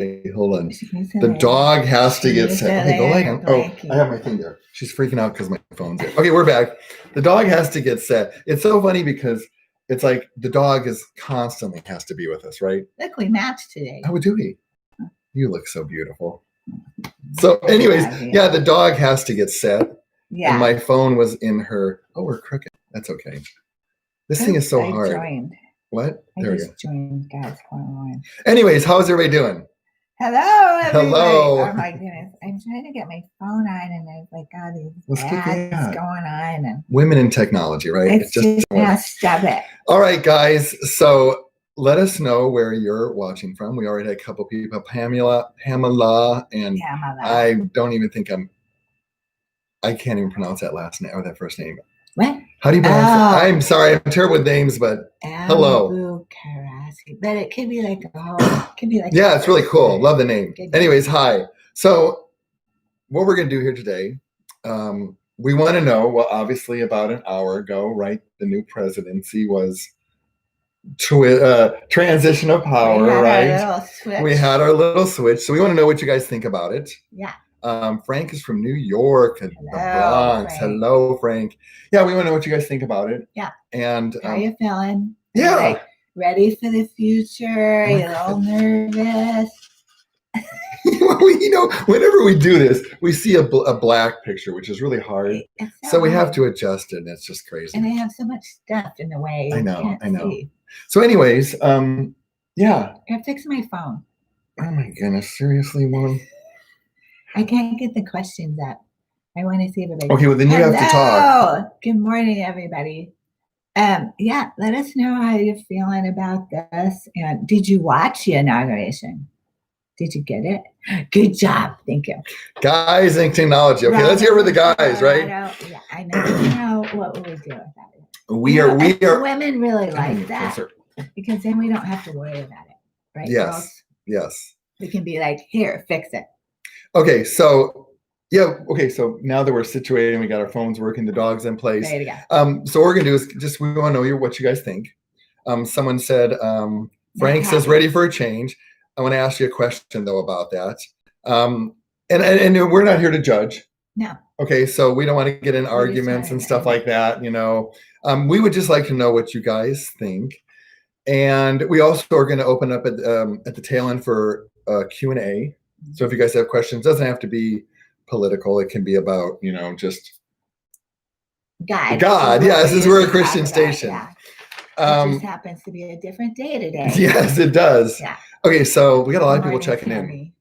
Okay, hold on. The dog has to get set. Okay, go lie down. Oh, I have my thing there. She's freaking out because my phone's there. Okay, we're back. The dog has to get set. It's so funny because it's like the dog is constantly has to be with us, right? Look, we matched today. How do we? You look so beautiful. So anyways, yeah, the dog has to get set. Yeah. And my phone was in her. Oh, we're crooked. That's okay. This thing is so hard. Joined. What? There we go. Joined God's online. Anyways, how's everybody doing? Hello, everybody. Hello. Oh my goodness. I'm trying to get my phone on and I was like, God, these ads going on. And women in technology, right? It's just stop it. All right, guys. So let us know where you're watching from. We already had a couple people, Pamela, and I don't even think I can't even pronounce that last name or that first name. What? How do you pronounce it? I'm sorry, I'm terrible with names, but hello. But it could be like yeah, it's really cool. Love the name. Anyways, hi. So what we're gonna do here today, we want to know, well, obviously about an hour ago, right? The new presidency was transition of power, right? We had our little switch. So we want to know what you guys think about it. Yeah. Frank is from New York, the Bronx. Frank. Hello, Frank. Yeah, we want to know what you guys think about it. Yeah. And how are you feeling? Yeah. Like, ready for the future? Are you a little nervous? Whenever we do this, we see a black picture, which is really hard. So we have to adjust it, and it's just crazy. And they have so much stuff in the way. I know. See. So anyways, yeah. I fixed my phone. Oh my goodness, seriously, Mom? I can't get the questions up. I want to see everybody. Okay, well then you have to talk. Good morning, everybody. Yeah, let us know how you're feeling about this. And did you watch the inauguration? Did you get it? Good job. Thank you. Guys in technology. Okay, let's hear for the guys, right? I know. What will we do about it? We are. Women really like that because then we don't have to worry about it, right? Yes. Yes. We can be like, here, fix it. Okay, so yeah, okay, so now that we're situated and we got our phones working, the dog's in place. Ready to go. So what we're gonna do is we want to know what you guys think. Someone said Frank says ready for a change. I want to ask you a question though about that. And we're not here to judge. No. Okay, so we don't want to get in arguments and stuff like that. We would just like to know what you guys think. And we also are going to open up at the tail end for Q&A. So if you guys have questions, it doesn't have to be political. It can be about, just God. Yeah, since we're a Christian station. Yeah. It just happens to be a different day today. Yes, it does. Yeah. Okay, so we got a lot of people checking in.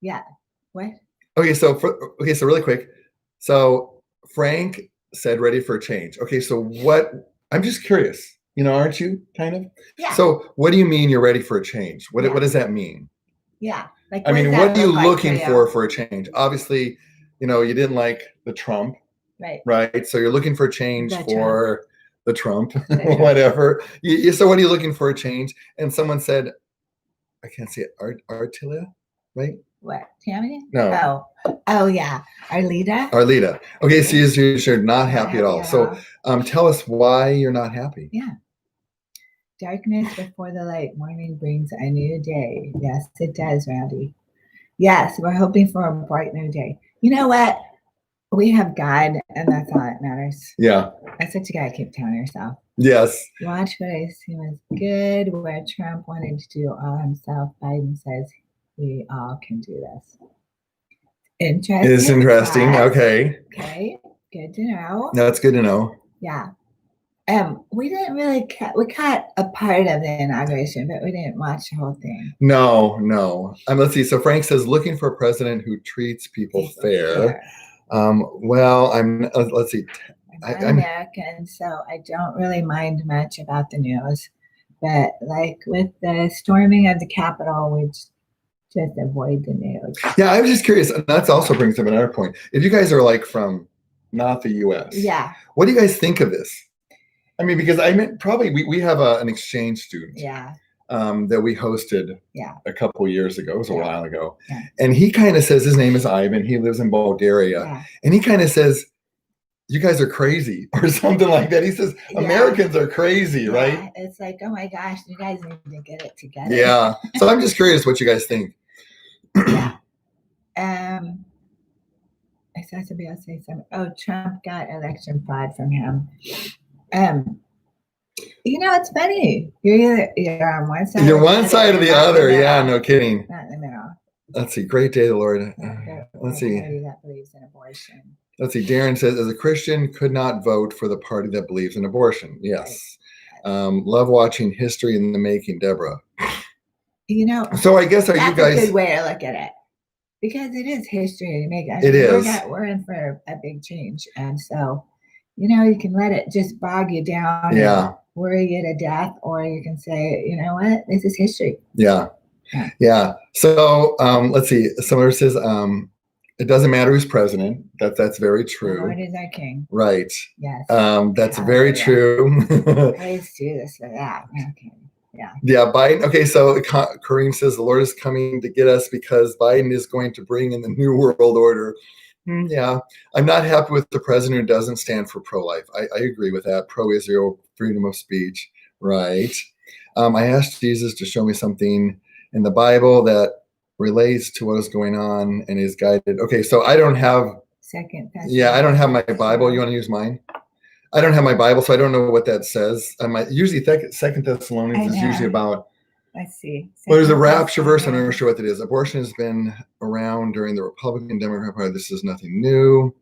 Yeah. What? Okay, so really quick. So Frank said ready for a change. Okay, so what? I'm just curious. Aren't you kind of? Yeah. So what do you mean you're ready for a change? What does that mean? Yeah. Like, what are you looking for a change? Obviously, you didn't like the Trump. Right. So you're looking for a change for the Trump, whatever. So what are you looking for a change? And someone said, I can't see it. Artilla, right? What? Tammy? No. Oh yeah. Arlita. Okay, so you're not happy at all. So tell us why you're not happy. Yeah. Darkness before the light, morning brings a new day. Yes, it does, Randy. Yes, we're hoping for a bright new day. You know what? We have God, and that's all that matters. Yeah. That's what you gotta keep telling yourself. Yes. Watch what I see was good, where Trump wanted to do all himself. Biden says we all can do this. Interesting. It's interesting. Okay. Okay. Good to know. No, that's good to know. Yeah. We didn't really we caught a part of the inauguration, but we didn't watch the whole thing. No. Let's see. So Frank says looking for a president who treats people fair. Well, let's see. I'm American, so I don't really mind much about the news. But like with the storming of the Capitol, we just avoid the news. Yeah, I was just curious. And that also brings up another point. If you guys are like from not the U.S., yeah, what do you guys think of this? I mean, because probably we have an exchange student. Yeah. That we hosted a couple of years ago. It was a while ago. Yeah. And he kind of says, his name is Ivan. He lives in Bulgaria. Yeah. And he kind of says, you guys are crazy or something like that. He says, Americans are crazy, right? It's like, oh my gosh, you guys need to get it together. Yeah. So I'm just curious what you guys think. Yeah. I saw somebody else say something. Oh, Trump got election fraud from him. It's funny. You're on one side. You're one side or the other. Yeah, no kidding. Not in the middle. Let's see. Great day, the Lord. Let's see. That believes in abortion. Let's see. Darren says, as a Christian, could not vote for the party that believes in abortion. Yes. Love watching history in the making, Deborah. So I guess that's a good way to look at it, because it is history to make. It is. We're in for a big change, and so you can let it just bog you down. Yeah. Worry you to death, or you can say, you know what, this is history. Yeah. So let's see. Someone says it doesn't matter who's president. That's very true. The Lord is our King. Right. Yes. That's very true. Praise Jesus for that. Okay. Yeah. Yeah. Biden. Okay. So Kareem says the Lord is coming to get us because Biden is going to bring in the new world order. Yeah. I'm not happy with the president who doesn't stand for pro-life. I agree with that. Pro-Israel, freedom of speech. Right. I asked Jesus to show me something in the Bible that relates to what is going on and is guided. Okay. So I don't have. I don't have my Bible. You want to use mine? I don't have my Bible, so I don't know what that says. Usually Second Thessalonians is usually about. Let's see. Well, there's a rapture verse. I'm not sure what it is. Abortion has been around during the Republican Democrat Party. This is nothing new.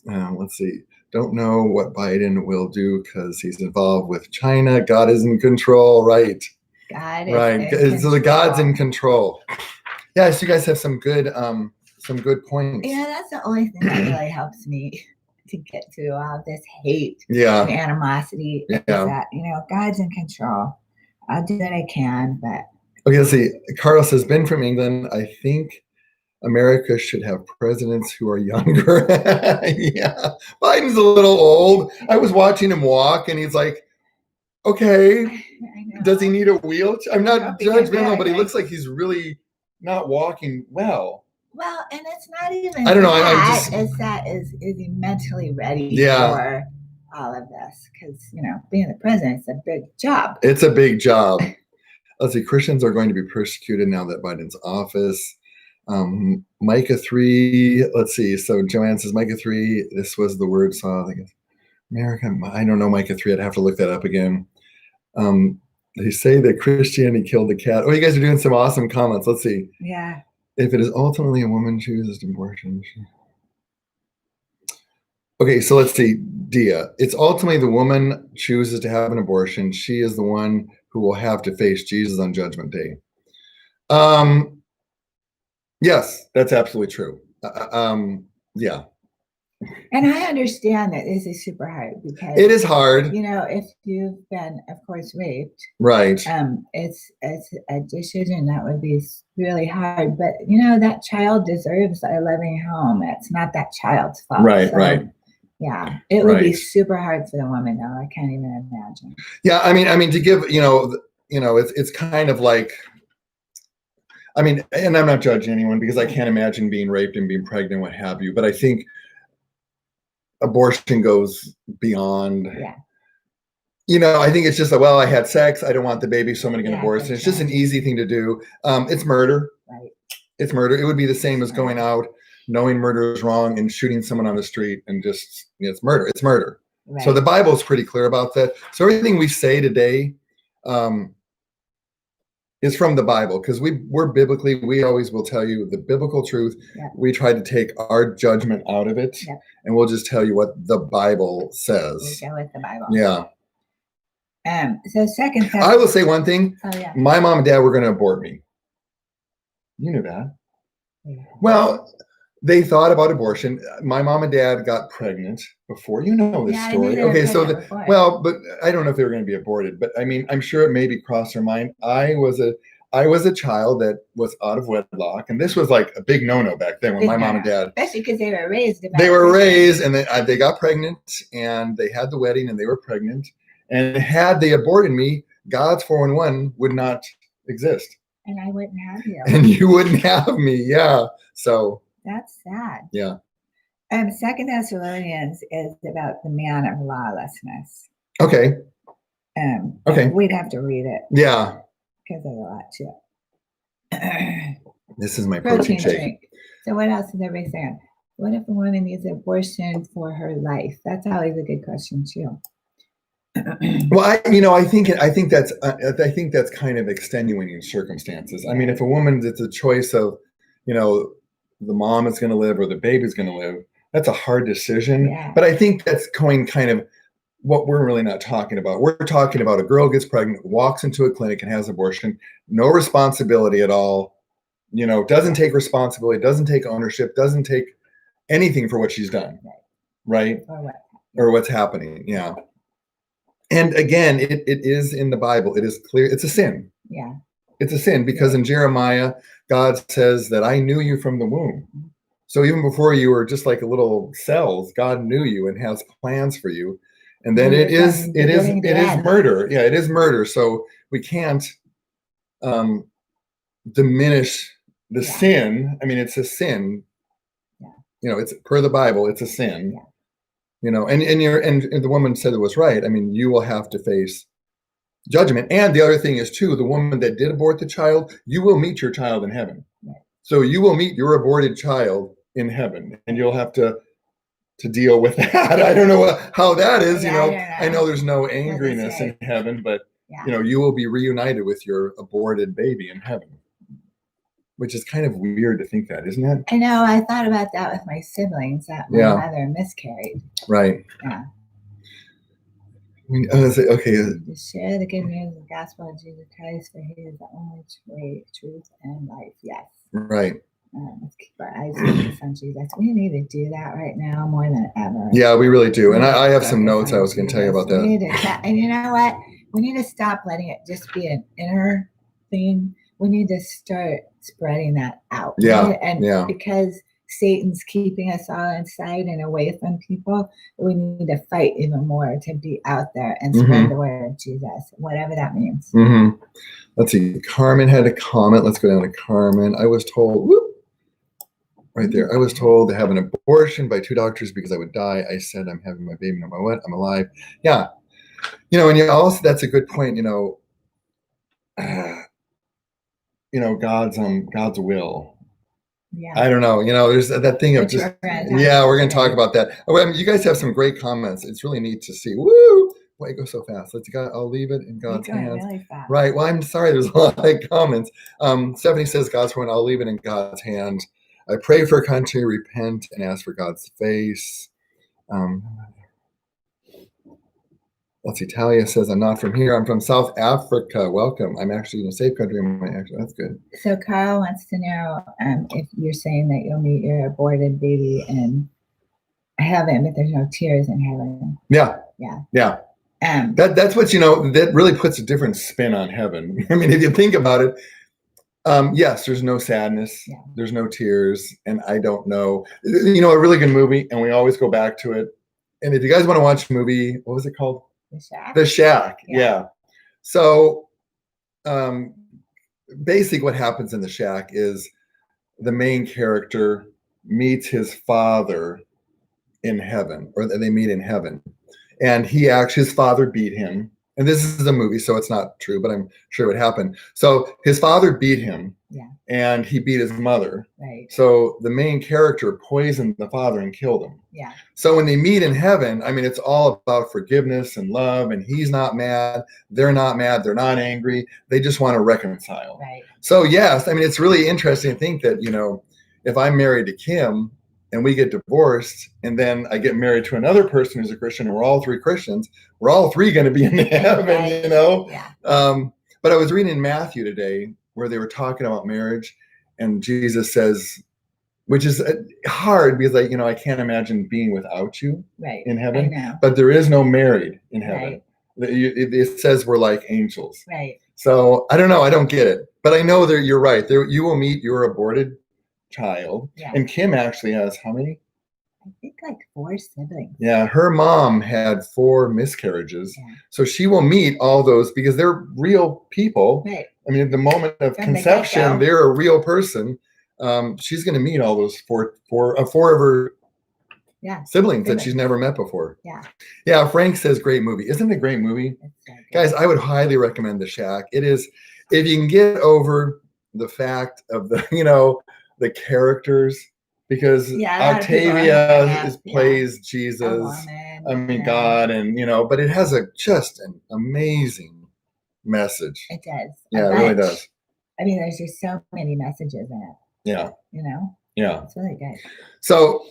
Let's see. Don't know what Biden will do because he's involved with China. God is in control, right? God is in control. So the God's in control. Yeah, so you guys have some good points. Yeah, that's the only thing that really helps me to get through all this hate and animosity. Is that God's in control. I'll do what I can, but okay. Let's see. Carl says, "Ben from England. I think America should have presidents who are younger." Yeah, Biden's a little old. I was watching him walk, and he's like, "Okay, does he need a wheelchair?" I'm not judgmental, but he looks like he's really not walking well. Well, and it's not even. I don't know. Is he mentally ready for all of this? Because being the president is a big job. It's a big job. Let's see. Christians are going to be persecuted now that Biden's office. Micah 3. Let's see. So Joanne says Micah 3. This was the word saw. I guess America. I don't know Micah 3. I'd have to look that up again. They say that Christianity killed the cat. Oh, you guys are doing some awesome comments. Let's see. Yeah. If it is ultimately a woman chooses abortion. Okay, so let's see, Dia. It's ultimately the woman chooses to have an abortion. She is the one who will have to face Jesus on Judgment Day. Yes, that's absolutely true. Yeah. And I understand that this is super hard because it is hard. If you've been, of course, raped, right? It's a decision that would be really hard. But that child deserves a loving home. It's not that child's fault. Right. Right. Yeah, it would be super hard for the woman, though. I can't even imagine. Yeah, I mean, to give it's kind of like. I mean, and I'm not judging anyone because I can't imagine being raped and being pregnant, what have you. But I think abortion goes beyond. Yeah. I think it's just I had sex. I don't want the baby, so I'm going to get an abortion. It's just an easy thing to do. It's murder. Right. It's murder. It would be the same as going out, knowing murder is wrong, and shooting someone on the street, and just it's murder. It's murder. Right. So the Bible is pretty clear about that. So everything we say today is from the Bible because we're biblically. We always will tell you the biblical truth. Yeah. We try to take our judgment out of it, and we'll just tell you what the Bible says. We go with the Bible. Yeah. So second. I will say one thing. Oh, yeah. My mom and dad were going to abort me. You knew that. Yeah. Well, they thought about abortion. My mom and dad got pregnant before. You know this story. Okay, so but I don't know if they were going to be aborted, but I mean, I'm sure it maybe crossed their mind. I was a child that was out of wedlock, and this was like a big no-no back then when my mom and dad, especially because they were raised. And they got pregnant, and they had the wedding, and they were pregnant. And had they aborted me, God's 411 would not exist. And I wouldn't have you. And you wouldn't have me. Yeah. So that's sad. Yeah. Second Thessalonians is about the man of lawlessness. Okay. Okay. We'd have to read it Yeah. because there's a lot to it. This is my protein shake. Drink. So what else is everybody saying? What if a woman needs abortion for her life? That's always a good question too. Well, I think that's kind of extenuating circumstances. I mean, if a woman, it's a choice of, the mom is going to live or the baby's going to live. That's a hard decision. Yeah. But I think that's going kind of what we're really not talking about. We're talking about a girl gets pregnant, walks into a clinic and has abortion, no responsibility at all. Doesn't take responsibility, doesn't take ownership, doesn't take anything for what she's done, right? Or what's happening, yeah. And again, it is in the Bible. It is clear. It's a sin. Yeah. It's a sin because in Jeremiah, God says that I knew you from the womb. So even before you were just like a little cells, God knew you and has plans for you. And then it is murder. Yeah, it is murder. So we can't diminish the sin. I mean, it's a sin. Yeah. It's per the Bible, it's a sin. Yeah. And the woman said it was right. I mean, you will have to face judgment. And the other thing is too, the woman that did abort the child, you will meet your child in heaven. Right. So you will meet your aborted child in heaven, and you'll have to deal with that. I don't know how that is. I know there's no angriness in heaven, but you will be reunited with your aborted baby in heaven. Which is kind of weird to think that, isn't it? I know. I thought about that with my siblings, that my mother miscarried. Right. Yeah. Okay. To share the good news of the gospel of Jesus Christ, for He is the only way, truth, and life. Yes. Right. Let's keep our eyes focused on Jesus. We need to do that right now more than ever. Yeah, we really do. And I have some notes I was going to tell you about that. And you know what? We need to stop letting it just be an inner thing. We need to start spreading that out. Yeah. Because Satan's keeping us all inside and away from people, we need to fight even more to be out there and spread the word of Jesus, whatever that means. Mm-hmm. Let's see. Carmen had a comment. Let's go down to Carmen. I was told, right there, I was told to have an abortion by 2 doctors because I would die. I said, I'm having my baby no matter what. I'm alive. Yeah. And also, that's a good point, God's will. Yeah. I don't know. There's that thing of just, we're going to talk about that. You guys have some great comments. It's really neat to see. Woo! Why you go so fast? I'll leave it in God's hands. Really fast. Right. Well, I'm sorry. There's a lot of comments. Stephanie says, God's point, I'll leave it in God's hands. I pray for a country, repent, and ask for God's face. Let's see. Talia says, I'm not from here. I'm from South Africa. Welcome. I'm actually in a safe country. That's good. So Carl wants to know if you're saying that you'll meet your aborted baby in heaven, but there's no tears in heaven. Yeah. Yeah. Yeah. That's what, that really puts a different spin on heaven. I mean, if you think about it, yes, there's no sadness. Yeah. There's no tears. And I don't know, a really good movie. And we always go back to it. And if you guys want to watch a movie, what was it called? The Shack. Yeah. So basically what happens in The Shack is the main character meets his father in heaven, or they meet in heaven. And his father beat him. And this is a movie, so it's not true, but I'm sure it would happen. So his father beat him, and he beat his mother. Right. So the main character poisoned the father and killed him. Yeah. So when they meet in heaven, I mean, it's all about forgiveness and love, and he's not mad. They're not mad. They're not angry. They just want to reconcile. Right. So yes, I mean, it's really interesting to think that, if I'm married to Kim and we get divorced, and then I get married to another person who's a Christian, and we're all 3 Christians, we're all 3 going to be in heaven, Yeah. But I was reading in Matthew today where they were talking about marriage, and Jesus says, which is hard because I can't imagine being without you in heaven, but there is no married in heaven. Right. It says we're like angels. Right. So I don't know. I don't get it, but I know that you're right. You will meet your aborted child. Yeah. And Kim actually has how many? I think like 4 siblings. Yeah, her mom had 4 miscarriages. Yeah. So she will meet all those because they're real people. Right. I mean, at the moment of conception, they're a real person. She's going to meet all those 4 of her siblings that she's never met before. Yeah. Frank says great movie. Isn't it a great movie? So guys? I would highly recommend The Shack. It is, if you can get over the fact of the the characters, because Octavia plays Jesus. I mean God, and but it has just an amazing message. It does. Yeah, it really does. I mean, there's just so many messages in it. Yeah. Yeah. It's really good. So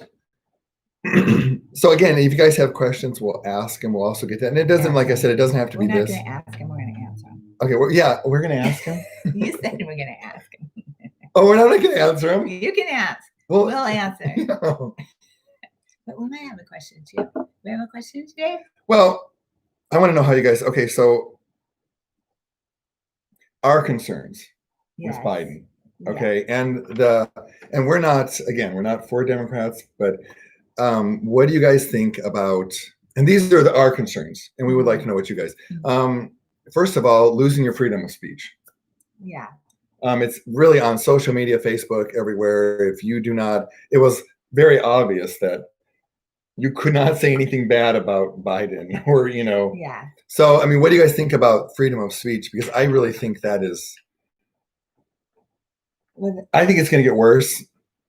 again, if you guys have questions, we'll ask them. We'll also get that. And it doesn't, like I said, it doesn't have to be this. We're not going to ask him. We're going to answer him. Okay. We're going to ask him. You said we're going to ask him. Oh, we're not going to answer him? You can ask. We'll answer. No. But we might have a question too. We have a question today? Well, I want to know how you guys, okay, so our concerns with Biden. Okay. And we're not, again, we're not for Democrats, but what do you guys think about, and these are our concerns, and we would like to know what you guys, first of all, losing your freedom of speech. Yeah. It's really on social media, Facebook, everywhere. If you do not, it was very obvious that you could not say anything bad about Biden or, Yeah. So, I mean, what do you guys think about freedom of speech? Because I really think that is, I think it's going to get worse.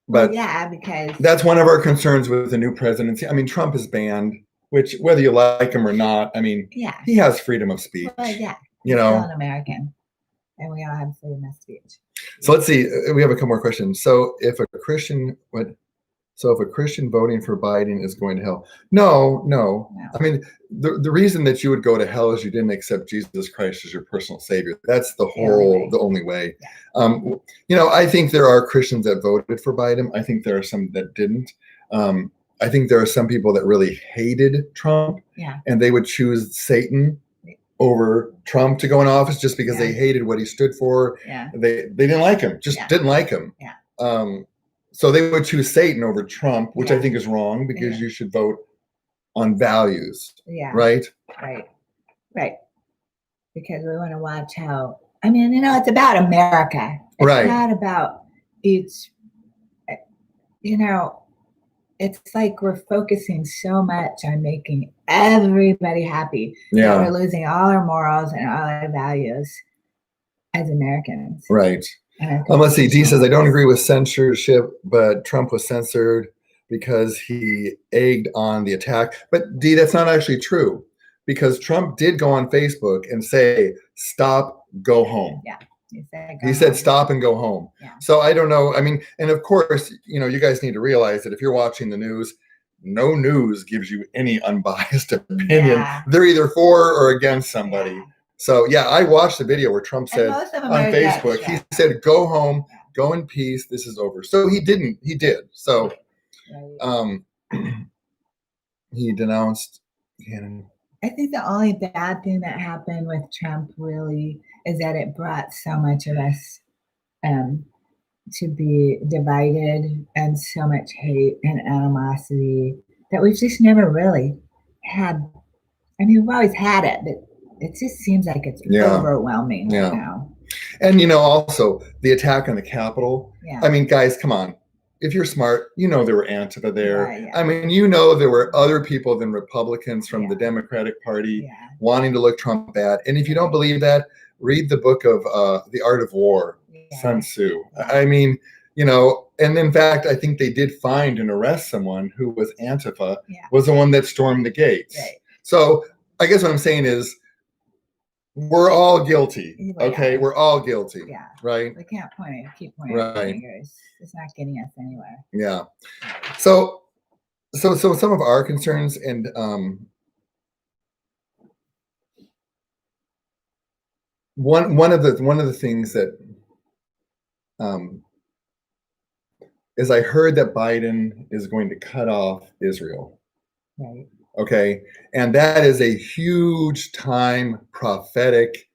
But because that's one of our concerns with the new presidency. I mean, Trump is banned, which whether you like him or not, I mean, he has freedom of speech. Well, he's still an American, and we all have freedom of speech. So let's see. We have a couple more questions. So if a Christian voting for Biden is going to hell, no. I mean, the reason that you would go to hell is you didn't accept Jesus Christ as your personal savior. That's the only way. Yeah. I think there are Christians that voted for Biden. I think there are some that didn't. I think there are some people that really hated Trump, and they would choose Satan over Trump to go in office just because they hated what he stood for. Yeah. They didn't like him, didn't like him. Yeah. So they would choose Satan over Trump, which I think is wrong, because you should vote on values. Yeah. Right? Right. Because we want to watch how, I mean, it's about America. It's not about it's like we're focusing so much on making everybody happy. Yeah. That we're losing all our morals and all our values as Americans. Right. Let's see. Dee says, I don't agree with censorship, but Trump was censored because he egged on the attack. But Dee, that's not actually true, because Trump did go on Facebook and say, stop, go home. Yeah. He said, stop and go home. Yeah. So I don't know. I mean, and of course, you guys need to realize that if you're watching the news, no news gives you any unbiased opinion. Yeah. They're either for or against somebody. Yeah. So, I watched the video where Trump said on Facebook, he said, go home, go in peace. This is over. So he didn't. He did. So he denounced Canada. I think the only bad thing that happened with Trump really is that it brought so much of us to be divided, and so much hate and animosity that we've just never really had. I mean, we've always had it, but it just seems like it's overwhelming right now. And, also the attack on the Capitol. Yeah. I mean, guys, come on. If you're smart, there were Antifa there. Right, yeah. I mean, there were other people than Republicans from the Democratic Party wanting to look Trump bad. And if you don't believe that, read the book of The Art of War, Sun Tzu. Yeah. I mean, and in fact, I think they did find and arrest someone who was Antifa, was the one that stormed the gates. Right. So I guess what I'm saying is, we're all guilty. Okay, we're all guilty. Yeah. Right. We can't keep pointing fingers. It's not getting us anywhere. Yeah. So some of our concerns, and one of the things that is, I heard that Biden is going to cut off Israel. Right. Okay. And that is a huge time prophetic.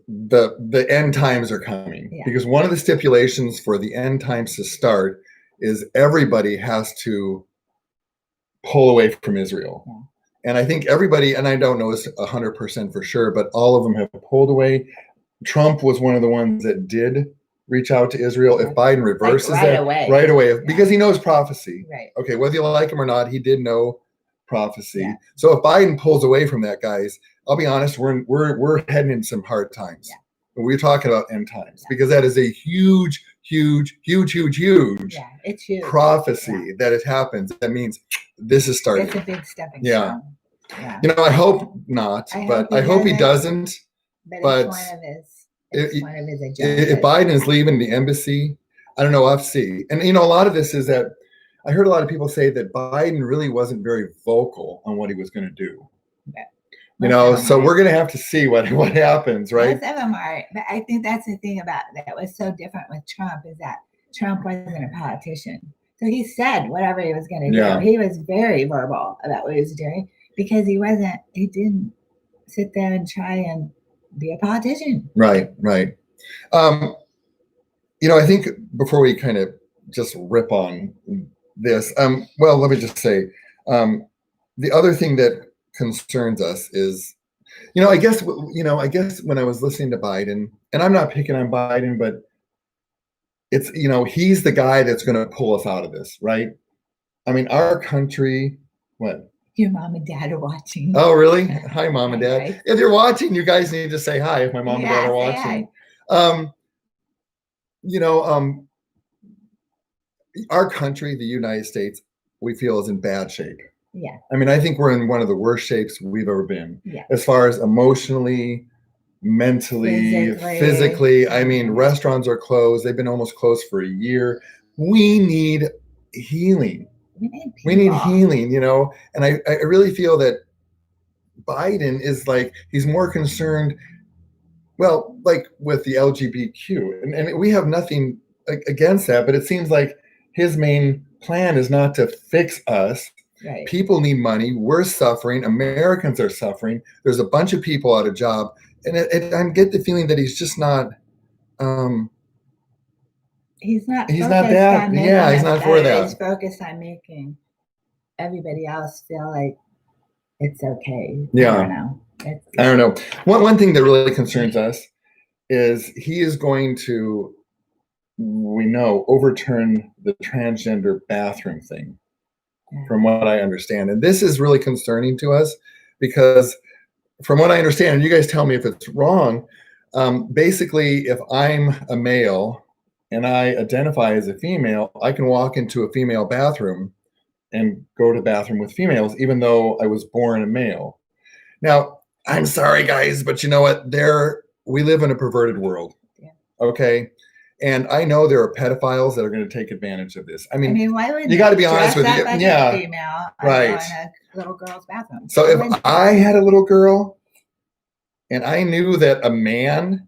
The end times are coming, because one of the stipulations for the end times to start is everybody has to pull away from Israel. Yeah. And I think everybody, and I don't know this 100% for sure, but all of them have pulled away. Trump was one of the ones that did reach out to Israel if Biden reverses like right that away. right away, Yeah. because he knows prophecy. Right. Okay, whether you like him or not, he did know prophecy. Yeah. So if Biden pulls away from that, guys, I'll be honest, we're heading in some hard times. Yeah. We're talking about end times, because that is a huge Yeah, it's huge. prophecy that it happens. That means this is starting. It's a big stepping Yeah. stone. Yeah. You know, I hope not, but I hope he doesn't. But it's one of his agendas. If Biden is leaving the embassy, I don't know, we'll have to see. And, you know, a lot of this is that I heard a lot of people say that Biden really wasn't very vocal on what he was going to do. Yeah. You know, so we're going to have to see what happens, right? Most of them are. But I think that's the thing about that was so different with Trump, is that Trump wasn't a politician. So he said whatever he was going to do. He was very verbal about what he was doing, because he didn't sit there and try and be a politician. Right. You know, I think before we kind of just rip on this, well, let me just say, the other thing that concerns us is, I guess when I was listening to Biden, and I'm not picking on Biden, but it's, he's the guy that's going to pull us out of this, right? I mean, our country, what? Your mom and dad are watching. Oh, really? Hi, mom and dad. Right. If you're watching, you guys need to say hi if my mom and dad are watching. Our country, the United States, we feel is in bad shape. Yeah. I mean, I think we're in one of the worst shapes we've ever been. Yeah. As far as emotionally, mentally, physically. I mean, restaurants are closed. They've been almost closed for a year. We need healing. We need healing, and I really feel that Biden is like, he's more concerned, well, like with the LGBTQ, and we have nothing against that, but it seems like his main plan is not to fix us. Right. People need money. We're suffering. Americans are suffering. There's a bunch of people out of job, and I get the feeling that he's just not. He's not that. Yeah, he's not for that. He's focused on making everybody else feel like it's okay. Yeah. I don't know. One thing that really concerns us is he is going to, we know, overturn the transgender bathroom thing, from what I understand. And this is really concerning to us, because from what I understand, and you guys tell me if it's wrong, basically, if I'm a male and I identify as a female, I can walk into a female bathroom and go to bathroom with females, even though I was born a male. Now, I'm sorry, guys, but you know what? We live in a perverted world. Yeah. Okay. And I know there are pedophiles that are going to take advantage of this. I mean, why would you got to be honest with you? Like yeah. A female right. In a little girl's bathroom. So if I had a little girl and I knew that a man,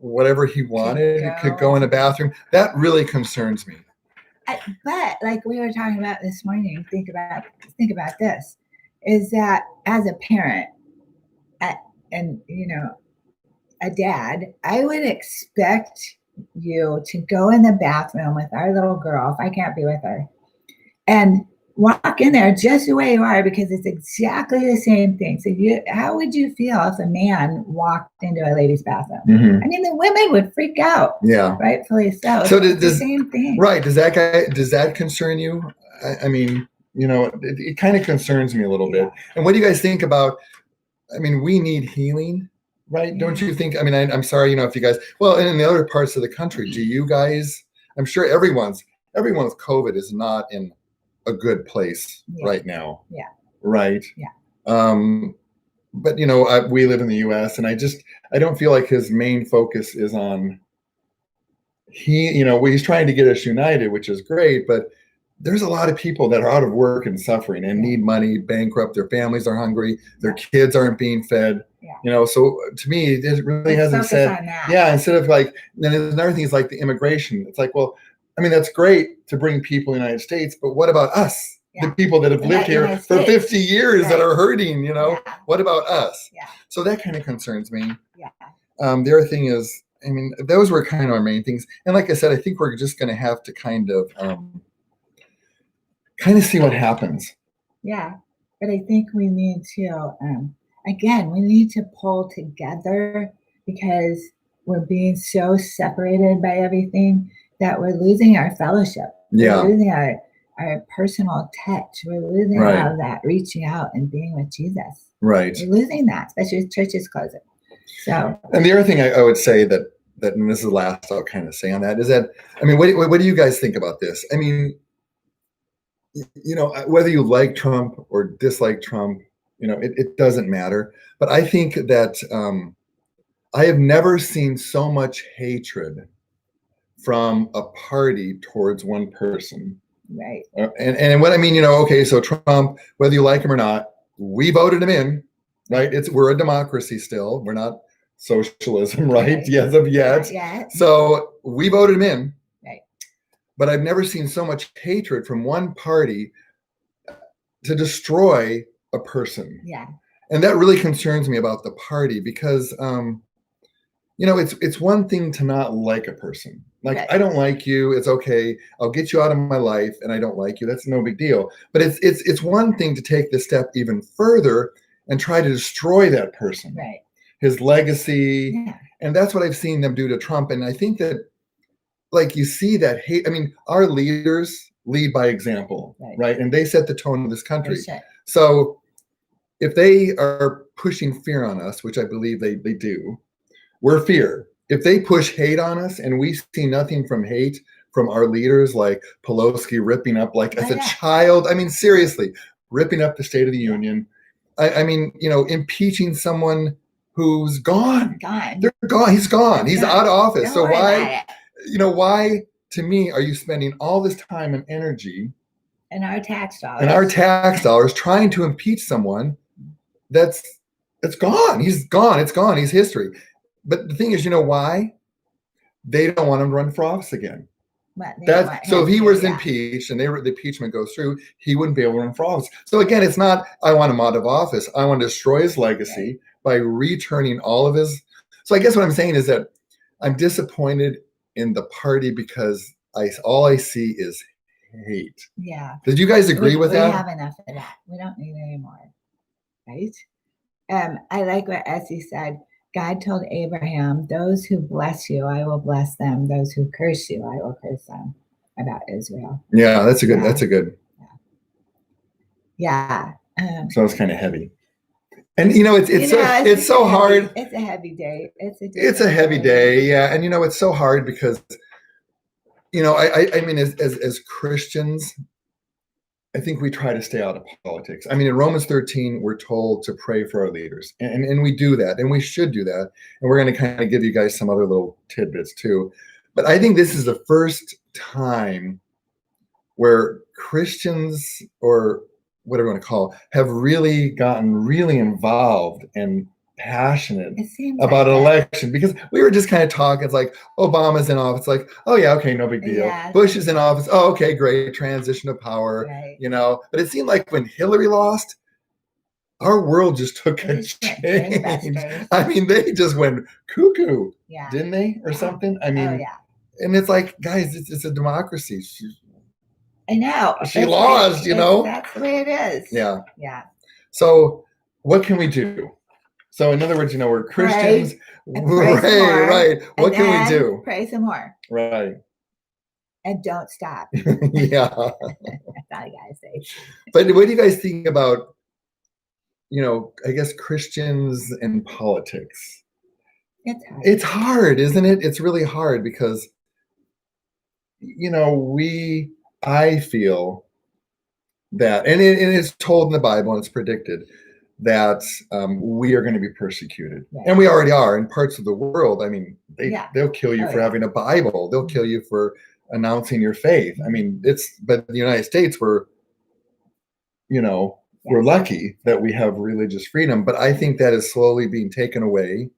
whatever he wanted, could go in a bathroom, that really concerns me. But like we were talking about this morning, think about this, is that as a parent and a dad, I would expect you to go in the bathroom with our little girl, if I can't be with her, and walk in there just the way you are, because it's exactly the same thing. So how would you feel if a man walked into a ladies' bathroom? Mm-hmm. I mean, the women would freak out. Yeah. Rightfully so. So it's the same thing. Right. Does that concern you? I mean, it kind of concerns me a little bit. And what do you guys think about, I mean, we need healing, right? Yeah. Don't you think? I mean, I'm sorry, if you guys, well, and in the other parts of the country, do you guys, I'm sure everyone with COVID is not in a good place right now. Yeah. Right. Yeah. But we live in the U.S. and I don't feel like his main focus is on he's trying to get us united, which is great, but there's a lot of people that are out of work and suffering and need money, bankrupt, their families are hungry, their kids aren't being fed. Yeah. So to me, it really hasn't said, instead of like, then there's another thing is like the immigration. It's like, well, I mean, that's great to bring people in the United States, but what about us? The people that have lived here for 50 years that are hurting, what about us? Yeah. So that kind of concerns me. Yeah. The other thing is, I mean, those were kind of our main things. And like I said, I think we're just going to have to kind of see what happens. Yeah. But I think we need to, again, we need to pull together, because we're being so separated by everything that we're losing our fellowship. Yeah. We're losing our personal touch. We're losing Right. all of that reaching out and being with Jesus. Right. We're losing that, especially with churches closing. So, and the other thing I would say that, and this is the last I'll kind of say on that, is that, I mean, what do you guys think about this? I mean, you know, whether you like Trump or dislike Trump, you know, it doesn't matter. But I think that I have never seen so much hatred from a party towards one person. right. And what I mean, you know, okay, so Trump, whether you like him or not, we voted him in, right? We're a democracy still. We're not socialism, right? Yes, of yet. Yeah. So we voted him in. Right. But I've never seen so much hatred from one party to destroy a person. Yeah. And that really concerns me about the party because, you know, it's one thing to not like a person. Like, right. I don't like you. It's okay. I'll get you out of my life and I don't like you. That's no big deal. But it's one thing to take the step even further and try to destroy that person. Right. His legacy. Yeah. And that's what I've seen them do to Trump. And I think that, like, you see that hate. I mean, our leaders lead by example, right? And they set the tone of this country. So if they are pushing fear on us, which I believe they do, we're fear. If they push hate on us and we see nothing from hate from our leaders, like Pelosi ripping up, like as a child, I mean, seriously, ripping up the State of the Union. I mean, you know, impeaching someone who's gone. They're gone. He's gone. He's out of office. So why, you know, why, to me, are you spending all this time and energy and our tax dollars trying to impeach someone that's gone? He's gone. It's gone. He's history. But the thing is, you know why? They don't want him to run for office again. So if he was impeached and the impeachment goes through, he wouldn't be able to run for office. So again, it's not, I want him out of office. I want to destroy his legacy by returning all of his. So I guess what I'm saying is that I'm disappointed in the party because all I see is hate. Yeah. Did you guys agree with that? We have enough of that. We don't need any more. Right? I like what Essie said. God told Abraham, those who bless you, I will bless them. Those who curse you, I will curse them, about Israel. Yeah, that's a good. Yeah. So it's kind of heavy. And you know, it's so hard. It's a heavy day. It's a heavy day. Yeah. And you know, it's so hard because, you know, I mean, as Christians, I think we try to stay out of politics. I mean, in Romans 13, we're told to pray for our leaders, and we do that, and we should do that. And we're going to kind of give you guys some other little tidbits too. But I think this is the first time where Christians, or whatever you want to call, have really gotten really involved and passionate about an election, because we were just kind of talking. It's like Obama's in office, like, oh yeah, okay, no big deal. Bush is in office, oh okay, great, transition of power, you know. But it seemed like when Hillary lost, our world just took a change. I mean, they just went cuckoo, didn't they, or something? I mean, and it's like, guys, it's a democracy. I know she lost, you know. That's the way it is. Yeah. So what can we do? So in other words, you know, we're Christians. Right. What can we do? Pray some more. Right. And don't stop. Yeah. That's all I gotta say. But what do you guys think about, you know, I guess Christians and politics? It's hard, isn't it? It's really hard because, you know, I feel that, and it's told in the Bible and it's predicted that we are going to be persecuted, and we already are in parts of the world. I mean, they'll kill you for having a Bible. They'll kill you for announcing your faith. I mean, but in the United States, we're lucky that we have religious freedom, but I think that is slowly being taken away.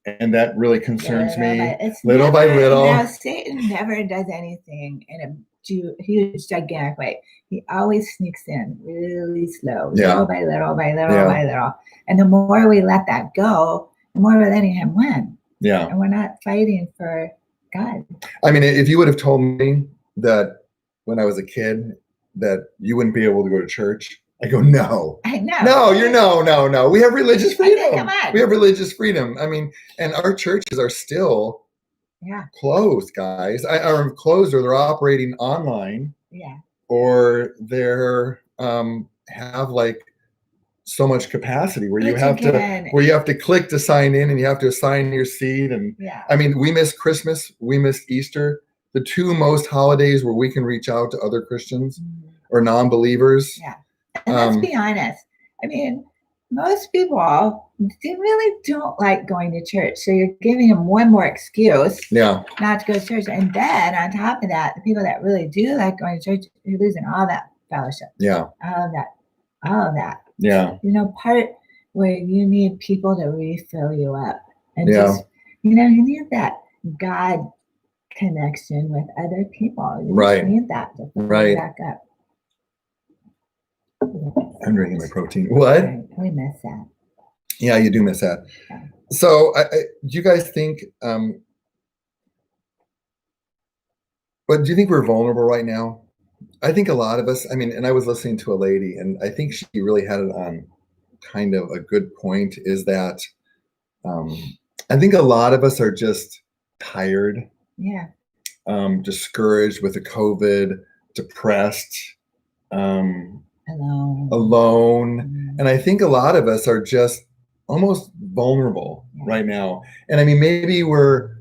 And that really concerns me, little by little. Now, Satan never does anything in a huge, gigantic way. He always sneaks in really slow, little by little, by little. And the more we let that go, the more we're letting him win. Yeah. And we're not fighting for God. I mean, if you would have told me that when I was a kid that you wouldn't be able to go to church, I go, no. I know. No, you're no. We have religious freedom. Come on. We have religious freedom. I mean, and our churches are still closed, guys. Are closed, or they're operating online. Yeah. Or they're have like so much capacity where you have to click to sign in, and you have to assign your seat. And I mean, we missed Christmas, we missed Easter, the two most holidays where we can reach out to other Christians or non-believers. Yeah. And let's be honest. I mean, most people, they really don't like going to church. So you're giving them one more excuse not to go to church. And then on top of that, the people that really do like going to church, you're losing all that fellowship. Yeah. All of that. Yeah. You know, part where you need people to refill you up. And just, you know, you need that God connection with other people. You just need that to fill you back up. I'm drinking my protein. What? We miss that. Yeah, you do miss that. Yeah. So, do you guys think? But do you think we're vulnerable right now? I think a lot of us. I mean, and I was listening to a lady, and I think she really had it on kind of a good point. Is that I think a lot of us are just tired. Yeah. Discouraged with the COVID, depressed. Alone. And I think a lot of us are just almost vulnerable right now. And I mean, maybe we're,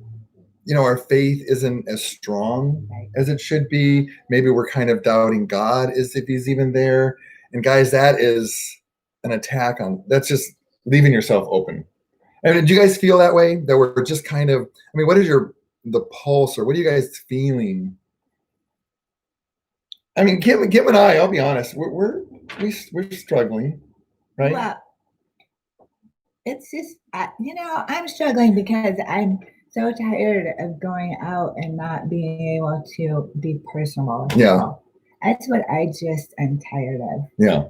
you know, our faith isn't as strong as it should be. Maybe we're kind of doubting God as if he's even there. And guys, that is an attack on, that's just leaving yourself open. And do you guys feel that way? That we're just kind of, I mean, what is the pulse, or what are you guys feeling? I mean, Kim and I, I'll be honest, we're struggling, right? Well, it's just, you know, I'm struggling because I'm so tired of going out and not being able to be personal with people. That's what I just am tired of. Yeah.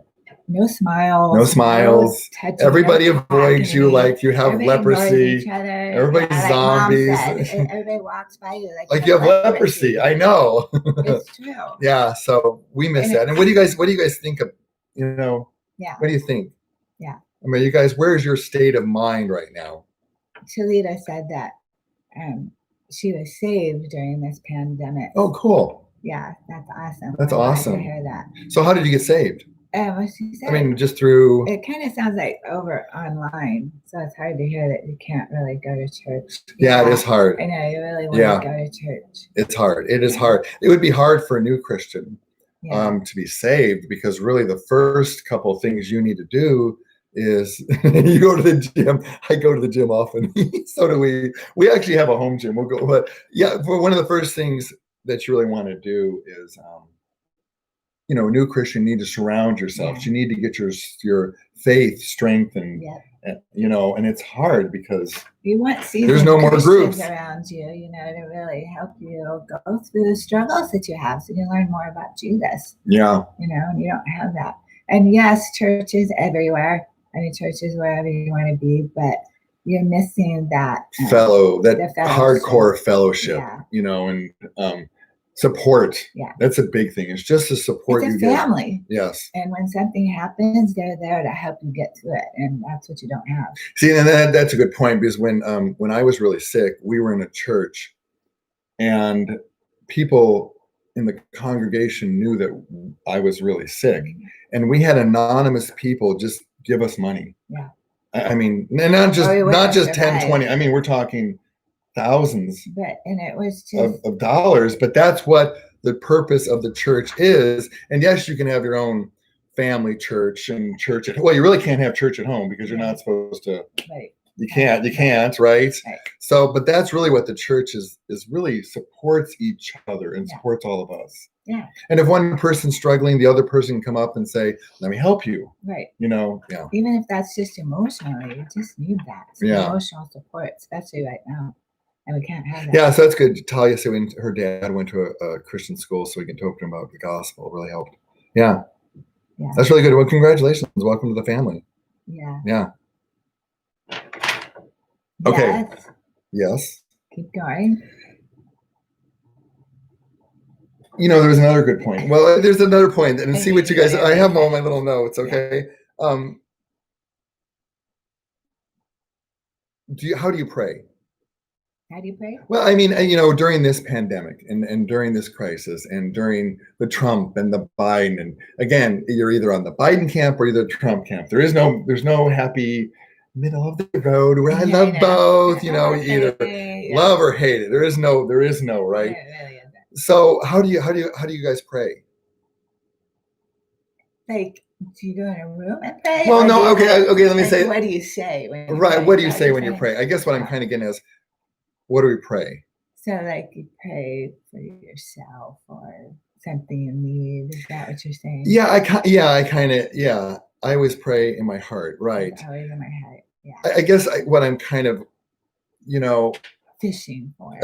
No smiles. No smiles. No touching, everybody avoids you like you have leprosy. Everybody's zombies. Everybody walks by you like you have leprosy. I know. It's true. Yeah. So we miss that. And what do you guys think of? You know. Yeah. What do you think? Yeah. I mean, you guys, where's your state of mind right now? Chalita said that she was saved during this pandemic. Oh, cool. Yeah, that's awesome. That's awesome. To hear that. So how did you get saved? What she said, I mean, just through. It kind of sounds like over online, so it's hard to hear that you can't really go to church. Yeah, it is hard. I know you really want to go to church. It's hard. It is hard. It would be hard for a new Christian to be saved, because really the first couple of things you need to do is you go to the gym. I go to the gym often. So do we. We actually have a home gym. We'll go, but yeah, for one of the first things that you really want to do is. You know, a new Christian, you need to surround yourself. You need to get your faith strengthened. You know, and it's hard because you want there's no more groups around you, you know, to really help you go through the struggles that you have, so you learn more about Jesus. Yeah. You know, and you don't have that. And yes, churches everywhere. I mean, churches wherever you want to be, but you're missing that hardcore fellowship. You know, and support. Yeah. That's a big thing. It's just to support you. It's a family. Yes. And when something happens, they're there to help you get through it. And that's what you don't have. See, and that's a good point, because when I was really sick, we were in a church, and people in the congregation knew that I was really sick. And we had anonymous people just give us money. Yeah. I mean, not just 10, 20. I mean, we're talking thousands and it was just of dollars, but that's what the purpose of the church is. And yes, you can have your own family church and church well, you really can't have church at home, because you're not supposed to. You can't, right? So, but that's really what the church is really supports each other and supports all of us. Yeah. And if one person's struggling, the other person can come up and say, let me help you. Right. You know, even if that's just emotionally, you just need that. Emotional support, especially right now. And we can't have that. Yeah, so that's good. Talia said when her dad went to a Christian school, so we can talk to him about the gospel. It really helped. Yeah. That's really good. Well, congratulations. Welcome to the family. Yeah. Okay. Yes. Keep going. There was another good point. Well, there's another point, and see what you guys. I have all my little notes. Okay. How do you pray? How do you pray? Well, I mean, during this pandemic and during this crisis and during the Trump and the Biden, and again, you're either on the Biden camp or you're the Trump camp. There's no happy middle of the road where I love both. Either love or hate it. There is no, right? Yeah, really isn't. So how do you guys pray? Like, do you go in a room and pray? Well, no. Okay. Let me say. What do you say when you right? pray? What do you say when you pray? I guess what I'm kind of getting is, what do we pray? So, like, you pray for yourself or something you need. Is that what you're saying? Yeah, I always pray in my heart, right? Always in my heart. Yeah. I guess what I'm kind of, fishing for.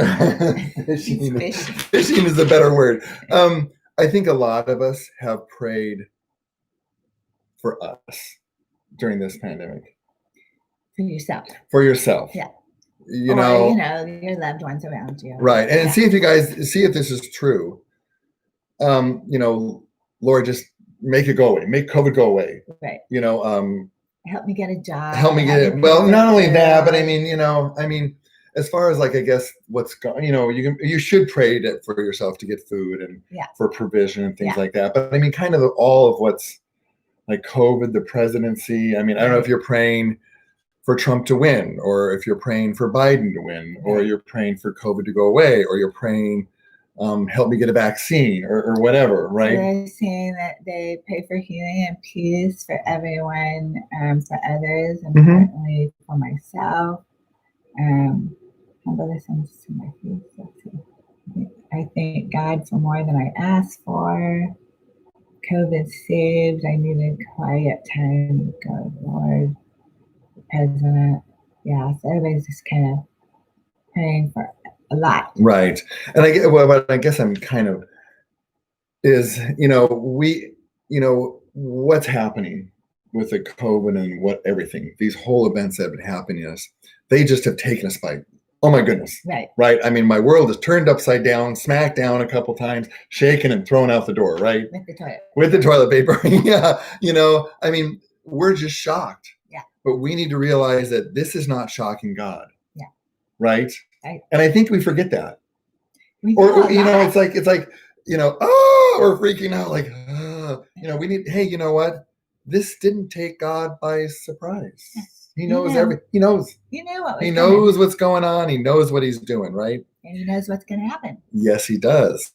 Fishing is a better word. I think a lot of us have prayed for us during this pandemic. For yourself. For yourself. Yeah. Your loved ones around you. Right. And see if this is true. Lord, just make it go away. Make COVID go away. Right. Help me get a job. Help me get it. Well, not only that, but I mean, as far as like, I guess what's going, you should pray for yourself to get food and for provision and things like that. But I mean, kind of all of what's like COVID, the presidency. I mean, I don't know if you're praying for Trump to win, or if you're praying for Biden to win, or you're praying for COVID to go away, or you're praying, help me get a vaccine, or whatever, right? So they're saying that they pray for healing and peace for everyone, for others, and certainly for myself. How about this one to my face? I thank God for more than I asked for. COVID saved. I needed quiet time with God, Lord. President. Yeah, so everybody's just kind of praying for a lot. Right. And I guess I'm kind of is, what's happening with the COVID and everything, these whole events that have been happening to us, they just have taken us by, oh my goodness. Right. Right. I mean, my world is turned upside down, smacked down a couple times, shaken and thrown out the door, right? With the toilet paper. Yeah. I mean, we're just shocked. But we need to realize that this is not shocking God. Yeah. Right? And I think we forget that. It's like, we're freaking out like, we need, hey, you know what? This didn't take God by surprise. He knows he knows. He knows what's going on. He knows what he's doing, right? And he knows what's going to happen. Yes, he does.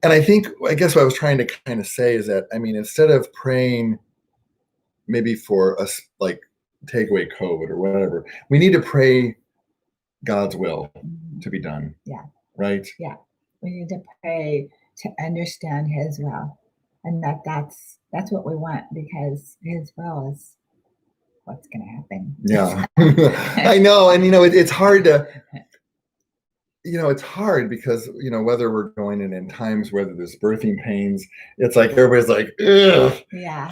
And I guess what I was trying to kind of say is that, I mean, instead of praying maybe for us, like, take away COVID or whatever, we need to pray God's will to be done. Yeah. Right? Yeah. We need to pray to understand his will. And that's what we want, because his will is what's going to happen. Yeah. I know. And, it's hard to, it's hard because, whether we're going in times, whether there's birthing pains, it's like everybody's like, ugh,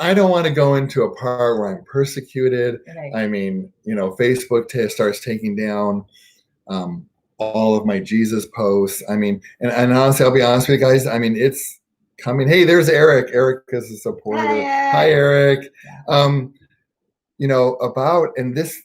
I don't want to go into a part where I'm persecuted. Right. I mean, Facebook starts taking down all of my Jesus posts. I mean, and honestly, I'll be honest with you guys. I mean, it's coming. Hey, there's Eric. Eric is a supporter. Hi, Eric. Yeah. And this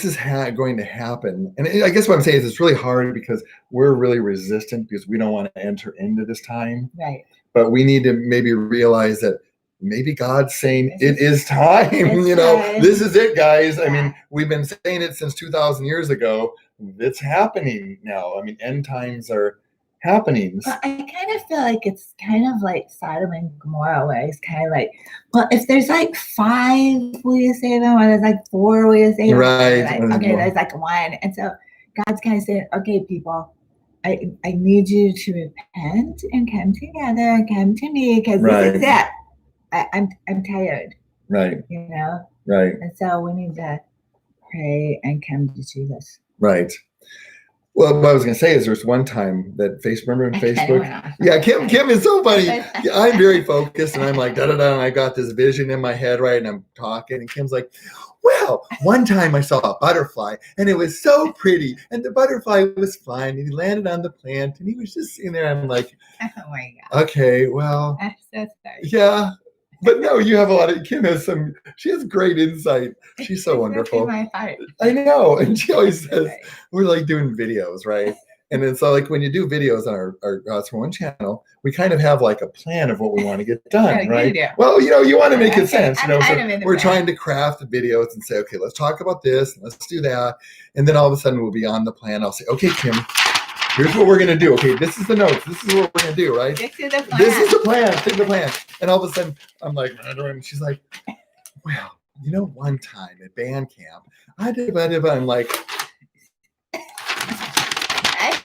is going to happen. And I guess what I'm saying is it's really hard because we're really resistant because we don't want to enter into this time. Right. But we need to maybe realize that maybe God's saying it is time. This is it, guys. Yeah. I mean, we've been saying it since 2,000 years ago. It's happening now. I mean, end times are happening. Well, I kind of feel like it's kind of like Sodom and Gomorrah, where it's kind of like, well, if there's like 5, will you save them? Or there's like 4, will you save them? Right. There's like 1. And so God's kind of saying, okay, people, I need you to repent and come together and come to me, because this is it. I'm tired. Right. Right. And so we need to pray and come to Jesus. Right. Well, what I was going to say is there's one time that remember in I kinda Facebook? went off. Yeah, Kim is so funny. Yeah, I'm very focused and I'm like, da da da. And I got this vision in my head, right? And I'm talking, and Kim's like, well, one time I saw a butterfly and it was so pretty. And the butterfly was flying and he landed on the plant and he was just sitting there. I'm like, Oh my God. okay, well, I'm so sorry. yeah. But no, you have a lot of, she has great insight. She's so wonderful. My heart. I know. And she always says, Right. we're like doing videos, right? And then so like when you do videos on our God's for One channel, we kind of have like a plan of what we want to get done, right? Well, you want to make it sense, so we're trying to craft the videos and say, okay, let's talk about this, let's do that. And then all of a sudden we'll be on the plan. I'll say, okay, Kim, here's what we're going to do. Okay, this is the notes. This is what we're going to do, right? This is the plan. This is the plan. Stick to the plan. And all of a sudden I'm like, and she's like, well, one time at band camp, I did, I'm like,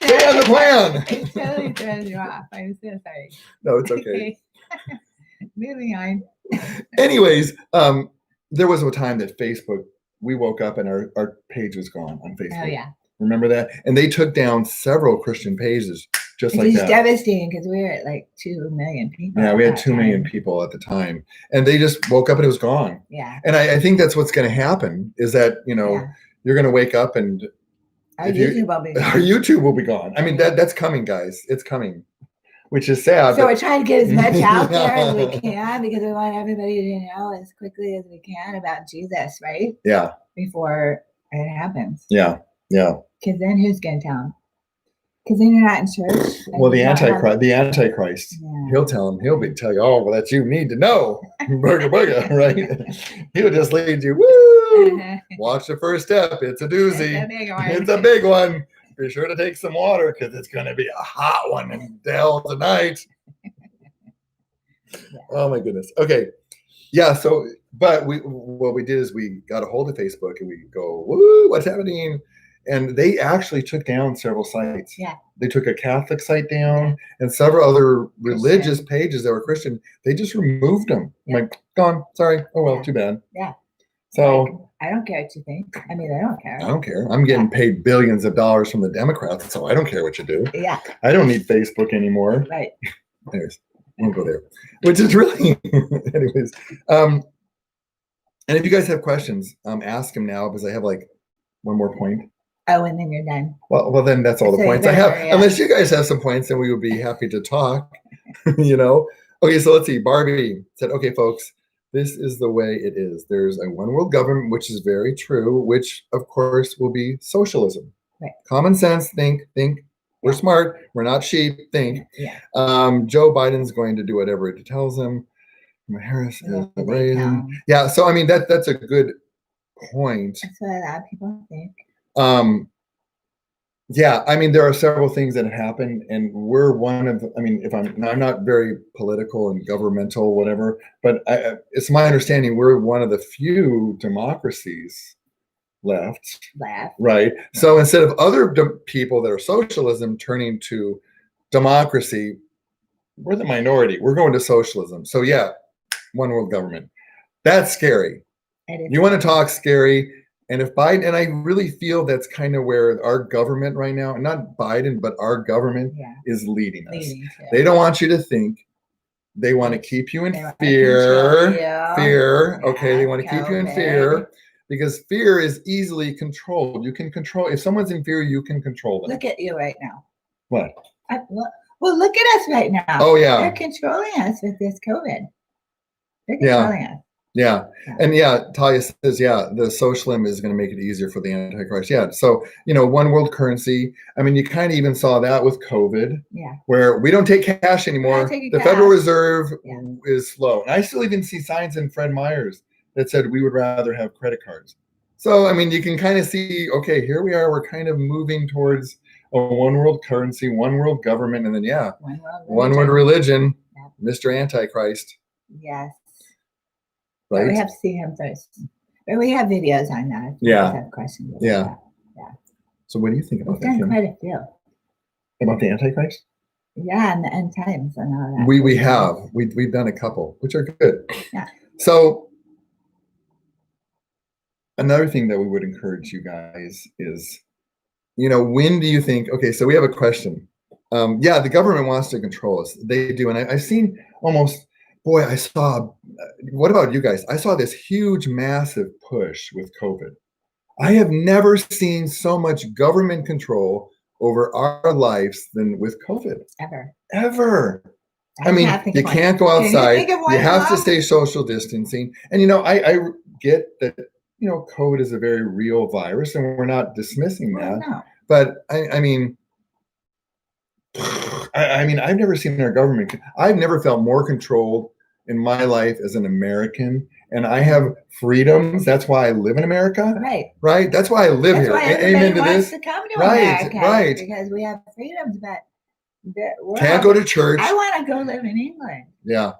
stay on the plan. It totally throws you off. I'm so sorry. No, it's okay. Moving on. Anyways, there was a time that Facebook, we woke up and our page was gone on Facebook. Oh, yeah. Remember that? And they took down several Christian pages just like that. It's devastating because we were at like 2 million people. Yeah, we had 2 million people at the time. And they just woke up and it was gone. Yeah. And I think that's what's going to happen is that, you're going to wake up and our YouTube will be gone. I mean, that's coming, guys. It's coming, which is sad. So we're trying to get as much out there as we can because we want everybody to know as quickly as we can about Jesus, right? Yeah. Before it happens. Yeah. Yeah. Because then who's going to tell them? Because then you're not in church. Well, the Antichrist, yeah. He'll tell you, oh, well, that you need to know. Booga, booga, right? He'll just lead you, woo! Watch the first step. It's a doozy. It's a big one. Be sure to take some water because it's going to be a hot one in hell tonight. Yeah. Oh, my goodness. Okay. Yeah, so, but what we did is we got a hold of Facebook and we go, woo, what's happening? And they actually took down several sites. Yeah. They took a Catholic site down and several other religious pages that were Christian. They just removed them. Yeah. Like, gone. Sorry. Oh, well, too bad. Yeah. So I don't care what you think. I mean, I don't care. I don't care. I'm getting paid billions of dollars from the Democrats, so I don't care what you do. Yeah. I don't need Facebook anymore. Right. Anyways, won't go there. Which is really, anyways. And if you guys have questions, ask them now because I have like one more point. Oh, and then you're done. Well, then that's all the points I have. Yeah. Unless you guys have some points, then we would be happy to talk. Okay, so let's see. Barbie said, okay, folks, this is the way it is. There's a one world government, which is very true, which, of course, will be socialism. Right. Common sense, think. We're smart. We're not sheep, think. Yeah. Joe Biden's going to do whatever it tells him. Harris is raising. Yeah, so, I mean, that's a good point. That's what a lot of people think. Yeah, I mean, there are several things that have happened, and we're one of, I mean, I'm not very political and governmental, whatever, but it's my understanding we're one of the few democracies left. Right? So instead of other people that are socialism turning to democracy, we're the minority. We're going to socialism. So yeah, one world government. That's scary. You want to talk scary? And if Biden, and I really feel that's kind of where our government right now, and not Biden, but our government is leading us. They don't want you to think. They want to keep you in fear. Fear. Okay, they want to keep you in fear because fear is easily controlled. You can control. If someone's in fear, you can control them. Look at you right now. What? Well, look at us right now. Oh, yeah. They're controlling us with this COVID. They're controlling us. Yeah. And Talia says, the socialism is going to make it easier for the Antichrist. Yeah. So, one world currency. I mean, you kind of even saw that with COVID, where we don't take cash anymore. The Federal Reserve is slow. And I still even see signs in Fred Meyer's that said we would rather have credit cards. So, I mean, you can kind of see, okay, here we are. We're kind of moving towards a one world currency, one world government, and then, one world religion, Mr. Antichrist. Yes. Right. But we have to see him first. But we have videos on that. Have questions. Yeah. So what do you think about that? We've done quite a few. About the Antichrist? Yeah, and the end times and all that. We have. We've done a couple, which are good. Yeah. So another thing that we would encourage you guys is when do you think, okay, so we have a question. Yeah, the government wants to control us. They do. And I've seen almost, boy, what about you guys? I saw this huge, massive push with COVID. I have never seen so much government control over our lives than with COVID. Ever. I mean, you can't go outside. You have to stay social distancing. And, I get that, COVID is a very real virus, and we're not dismissing that. No. But I mean, I've never seen our government. I've never felt more controlled in my life as an American, and I have freedoms. That's why I live in America. Right. That's why I live here. Amen to this. To come to America, right. Because we have freedoms, but can't go to church. I want to go live in England. Yeah.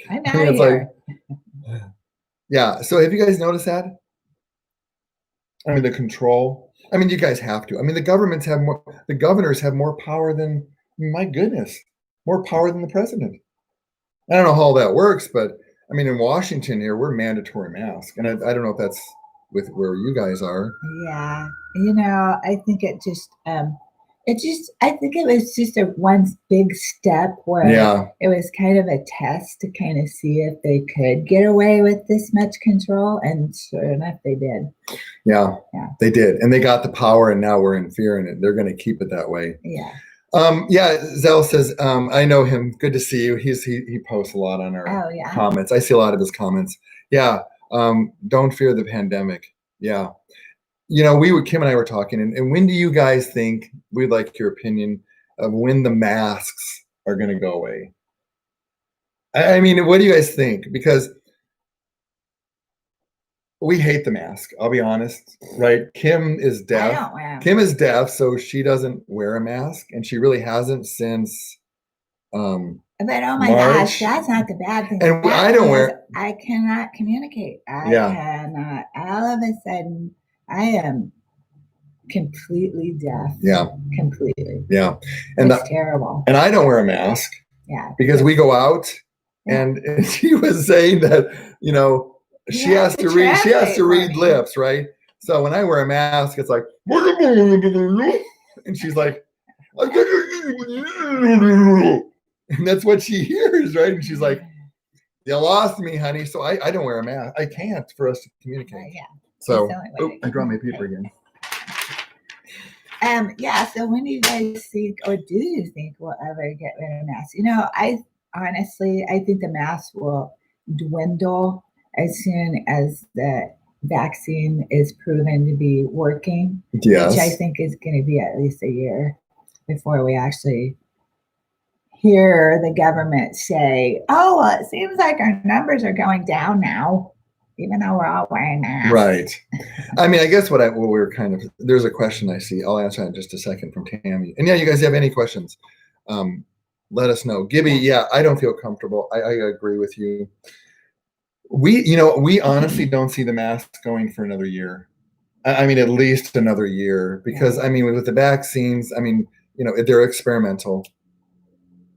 I'm out here. Yeah. So have you guys noticed that? I mean, the control. I mean, you guys have to. I mean, the governors have more power than, my goodness, more power than the president. I don't know how all that works, but I mean, in Washington here, we're mandatory mask. And I don't know if that's with where you guys are. Yeah. I think I think it was just one big step where it was kind of a test to kind of see if they could get away with this much control. And sure enough, they did. Yeah, they did. And they got the power, and now we're in fear, and they're going to keep it that way. Yeah. Zell says, I know him. Good to see you. He posts a lot on our comments. I see a lot of his comments. Yeah. Don't fear the pandemic. Yeah. Kim and I were talking, and when do you guys think, we'd like your opinion of when the masks are going to go away? I mean, what do you guys think? Because we hate the mask. I'll be honest, right? Kim is deaf. I don't wear them. Kim is deaf, so she doesn't wear a mask, and she really hasn't since but oh my March. gosh, that's not the bad thing. And I don't wear. I cannot communicate. I cannot. All of a sudden, I am completely deaf. Yeah. Completely. Yeah. And it's terrible. And I don't wear a mask. Yeah. Because we go out, and she was saying that, she has to read lips, right? So when I wear a mask, it's like, and she's like, and that's what she hears, right? And she's like, you lost me, honey. So I don't wear a mask. I can't, for us to communicate. So I draw my paper again. So when do you guys think, or do you think we'll ever get rid of masks? I think the mask will dwindle as soon as the vaccine is proven to be working. Yes. Which I think is going to be at least a year before we actually hear the government say, oh, well, it seems like our numbers are going down now, even though we're all wearing masks. Right. I mean, I guess there's a question I see. I'll answer that in just a second from Tammy. And you guys have any questions, let us know. Gibby, I don't feel comfortable. I agree with you. We honestly don't see the mask going for another year. I mean, at least another year, because I mean, with the vaccines, I mean, they're experimental.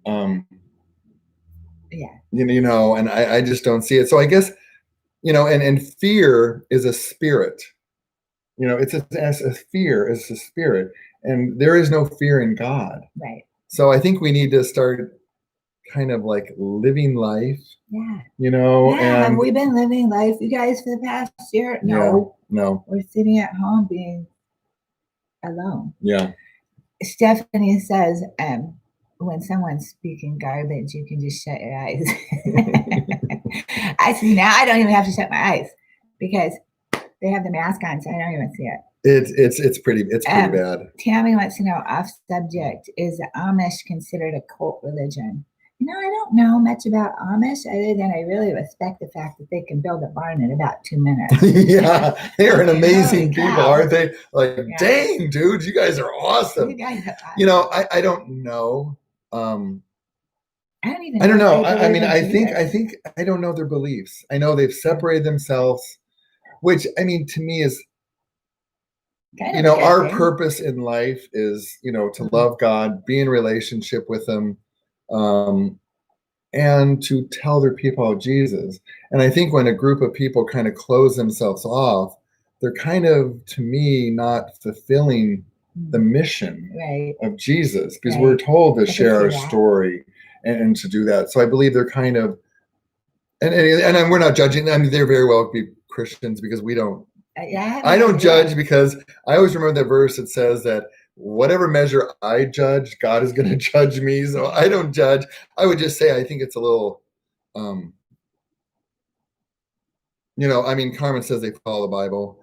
And I just don't see it. So I guess, and fear is a spirit. It's a fear is a spirit, and there is no fear in God. Right. So I think we need to start kind of like living life. Yeah. Have we been living life, you guys, for the past year? No. We're sitting at home being alone. Yeah. Stephanie says, when someone's speaking garbage, you can just shut your eyes. I see, now I don't even have to shut my eyes because they have the mask on, so I don't even see it. It's pretty bad. Tammy wants to know, off subject, is the Amish considered a cult religion? I don't know much about Amish other than I really respect the fact that they can build a barn in about 2 minutes. Yeah, they're an amazing people, aren't they? Like, dang, dude, you guys are awesome. You guys are awesome. I don't know. I don't even know. I don't know. I mean, I think I don't know their beliefs. I know they've separated themselves, which, I mean, to me is, our purpose in life is, to love God, be in relationship with Him, and to tell their people about Jesus. And I think when a group of people kind of close themselves off, they're kind of, to me, not fulfilling the mission Right. of Jesus, because Right. we're told to I can share see our that. story and to do that. So I believe they're kind of, and we're not judging. I mean, they're very well be Christians, because we don't. I don't judge, because I always remember that verse that says that whatever measure I judge, God is going to judge me. So I don't judge. I would just say I think it's a little, I mean, Carmen says they follow the Bible.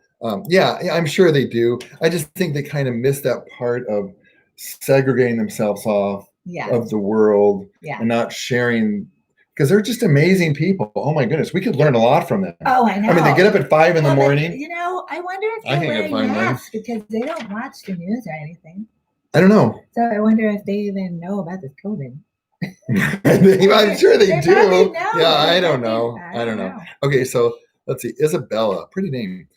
Yeah, I'm sure they do. I just think they kind of miss that part of segregating themselves off of the world and not sharing, because they're just amazing people. Oh my goodness, we could learn a lot from them. Oh, I know. I mean, they get up at 5 in the morning. I wonder if they're wearing masks because they don't watch the news or anything. I don't know. So I wonder if they even know about this COVID. I'm sure they do. Know. Yeah, I don't know. I don't know. Okay, so let's see. Isabella, pretty name.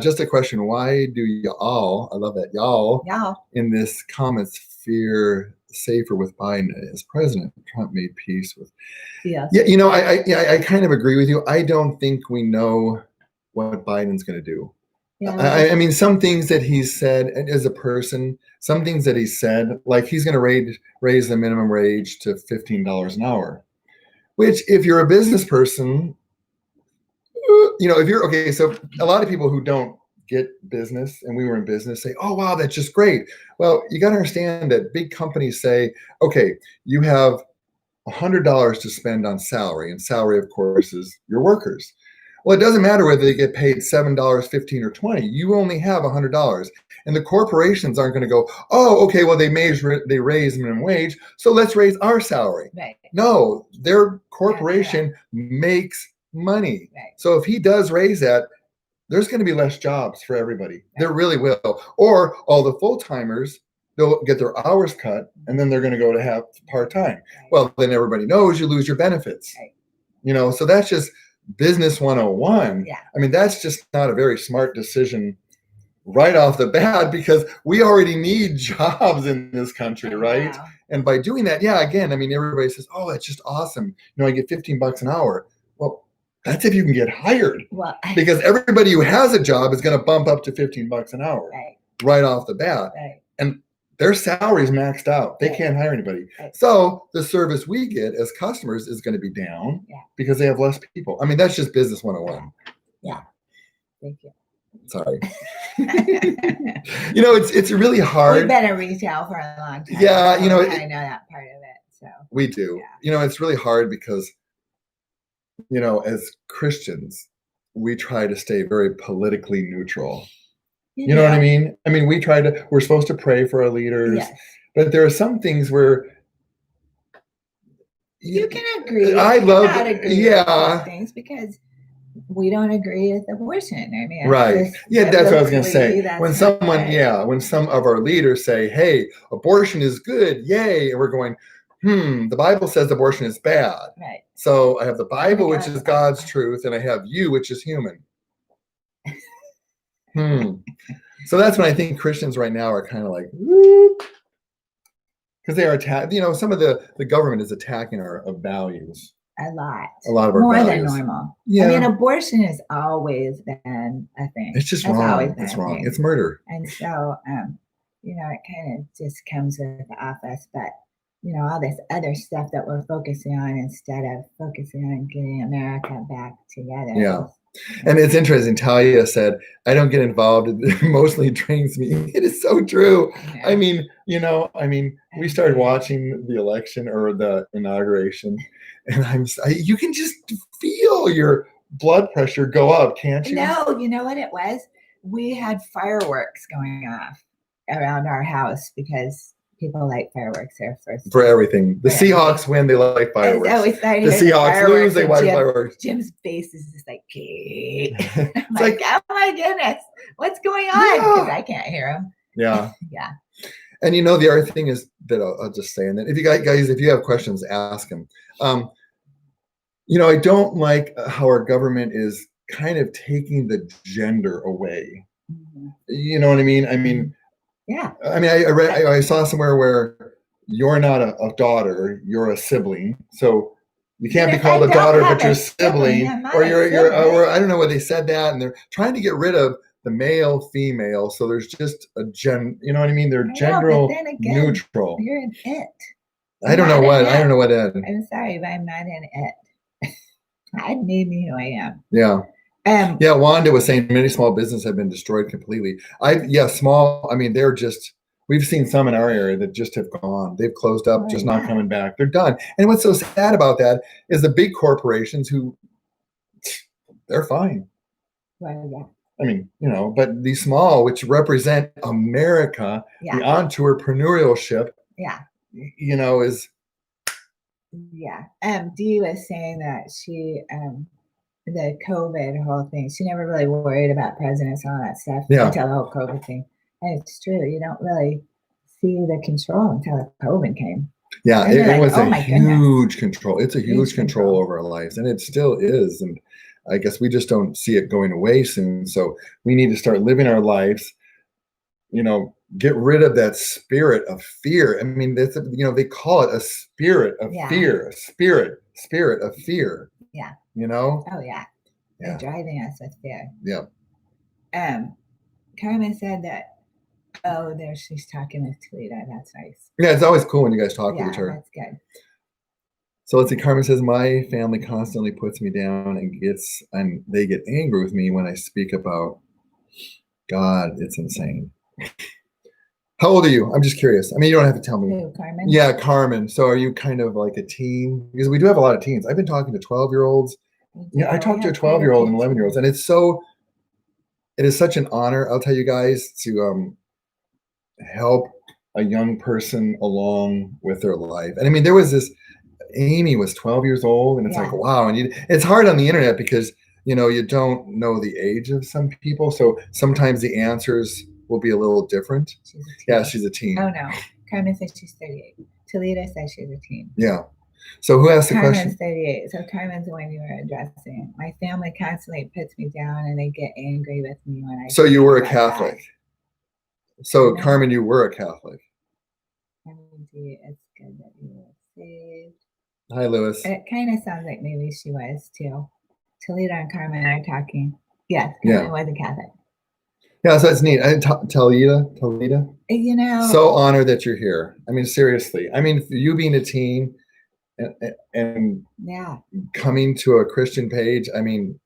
Just a question. Why do y'all, I love that, y'all in this comments fear safer with Biden as president? Trump made peace with. Yeah, I kind of agree with you. I don't think we know what Biden's going to do. I mean, some things that he's said as a person, some things that he said, like he's going to raise the minimum wage to $15 an hour, which if you're a business person, if you're okay, so a lot of people who don't get business, and we were in business, say, oh, wow, that's just great. Well, you got to understand that big companies say, okay, you have $100 to spend on salary, and salary, of course, is your workers. Well, it doesn't matter whether they get paid $7, $15, or $20. You only have $100, and the corporations aren't going to go, oh, okay, well they raise minimum wage, so let's raise our salary. Right. No, their corporation makes money. Right. So if he does raise that, there's going to be less jobs for everybody. Right. There really will. Or all the full timers, they'll get their hours cut, and then they're going to go to have part time. Right. Well, then everybody knows you lose your benefits. Right. So that's just business 101. Yeah. I mean, that's just not a very smart decision right off the bat, because we already need jobs in this country, right? Wow. And by doing that, again, I mean, everybody says, oh, that's just awesome. I get $15 an hour. Well, that's if you can get hired. Well, because everybody who has a job is going to bump up to $15 an hour right off the bat. Right. And their salary's maxed out. They can't hire anybody. Right. So the service we get as customers is going to be down because they have less people. I mean, that's just business 101. Yeah. Thank you. Sorry. It's really hard. We've been in retail for a long time. Yeah, I know that part of it. So we do. Yeah. It's really hard because, as Christians, we try to stay very politically neutral. You know what I mean? I mean, we're supposed to pray for our leaders, but there are some things where you can agree. I love with things because we don't agree with abortion. I mean, right. That's what I was going to say. When when some of our leaders say, hey, abortion is good, yay, and we're going, the Bible says abortion is bad. Right. So I have the Bible, which is God's truth, and I have you, which is human. So that's when I think Christians right now are kind of like, because they are attacked. Some of the government is attacking our values. A lot of our more values. Than normal. Yeah. I mean, abortion has always been a thing. It's just wrong. It's wrong. Thing. It's murder. And so, it kind of just comes with the office, but all this other stuff that we're focusing on instead of focusing on getting America back together. Yeah. And it's interesting. Talia said, I don't get involved. It mostly drains me. It is so true. Yeah. I mean, we started watching the election or the inauguration, and you can just feel your blood pressure go up, can't you? No, you know what it was? We had fireworks going off around our house because people like fireworks there first. For everything. The Seahawks win, they like fireworks. The Seahawks lose, they like fireworks. Jim's face is just like, I'm like, oh my goodness, what's going on? Because I can't hear him. Yeah. Yeah. And the other thing is that I'll just say, and then if you have questions, ask them. I don't like how our government is kind of taking the gender away. Mm-hmm. You know what I mean? I mean, yeah. I mean, I saw somewhere where you're not a daughter, you're a sibling. So You can't be Because called I a don't daughter, have but your a sibling. sibling, I'm not or a you're, or sibling. I don't know what they said that, and they're trying to get rid of the male, female. So there's just a you know what I mean? They're I know, gender but then again, neutral. you're an it. I don't know what. I don't know what. I'm sorry, but I'm not an it. I'd made me who I am. Yeah. Yeah, Wanda was saying many small businesses have been destroyed completely. Small. I mean, they're just. We've seen some in our area that just have gone. They've closed up, just not coming back. They're done. And what's so sad about that is the big corporations who, they're fine. Well, yeah. I mean, you know, but these small, which represent America, the entrepreneurship, you know, is. Yeah. Dee was saying that she the COVID whole thing, she never really worried about presidents and all that stuff until the whole COVID thing. And it's true, you don't really see the control until COVID came. Yeah, it was a huge control. It's a huge control over our lives, and it still is. And I guess we just don't see it going away soon. So we need to start living our lives, you know, get rid of that spirit of fear. I mean, that's, you know, they call it a spirit of fear, a spirit of fear. Yeah. You know? Oh, yeah. They're driving us with fear. Yeah. Carmen said that, there she's talking with Toledo. That's nice. Yeah, it's always cool when you guys talk with each other. That's good. So let's see. Carmen says, my family constantly puts me down and they get angry with me when I speak about God. It's insane. How old are you? I'm just curious. I mean, you don't have to tell me. Who, Carmen? Yeah, Carmen. So are you kind of like a teen? Because we do have a lot of teens. I've been talking to 12-year-olds. Yeah, I talked to a 12-year-old and 11-year-olds, and it is such an honor, I'll tell you guys, to help a young person along with their life. And I mean, there was this, Amy was 12 years old, and it's like, wow. And it's hard on the internet because, you know, you don't know the age of some people. So sometimes the answers will be a little different. She's a teen. Oh, no. Carmen says she's 38. Toledo says she's a teen. Yeah. So who asked the question? Carmen's 38. So Carmen's the one you were addressing. My family constantly puts me down and they get angry with me when I. So you were a Catholic. So Carmen, you were a Catholic. It's good that you were saved. Hi, Lewis. It kind of sounds like maybe she was too. Toledo and Carmen are talking. Yes, Carmen was a Catholic. Yeah, so it's neat. Toledo. You know. So honored that you're here. I mean, seriously. I mean, you being a teen and coming to a Christian page, I mean,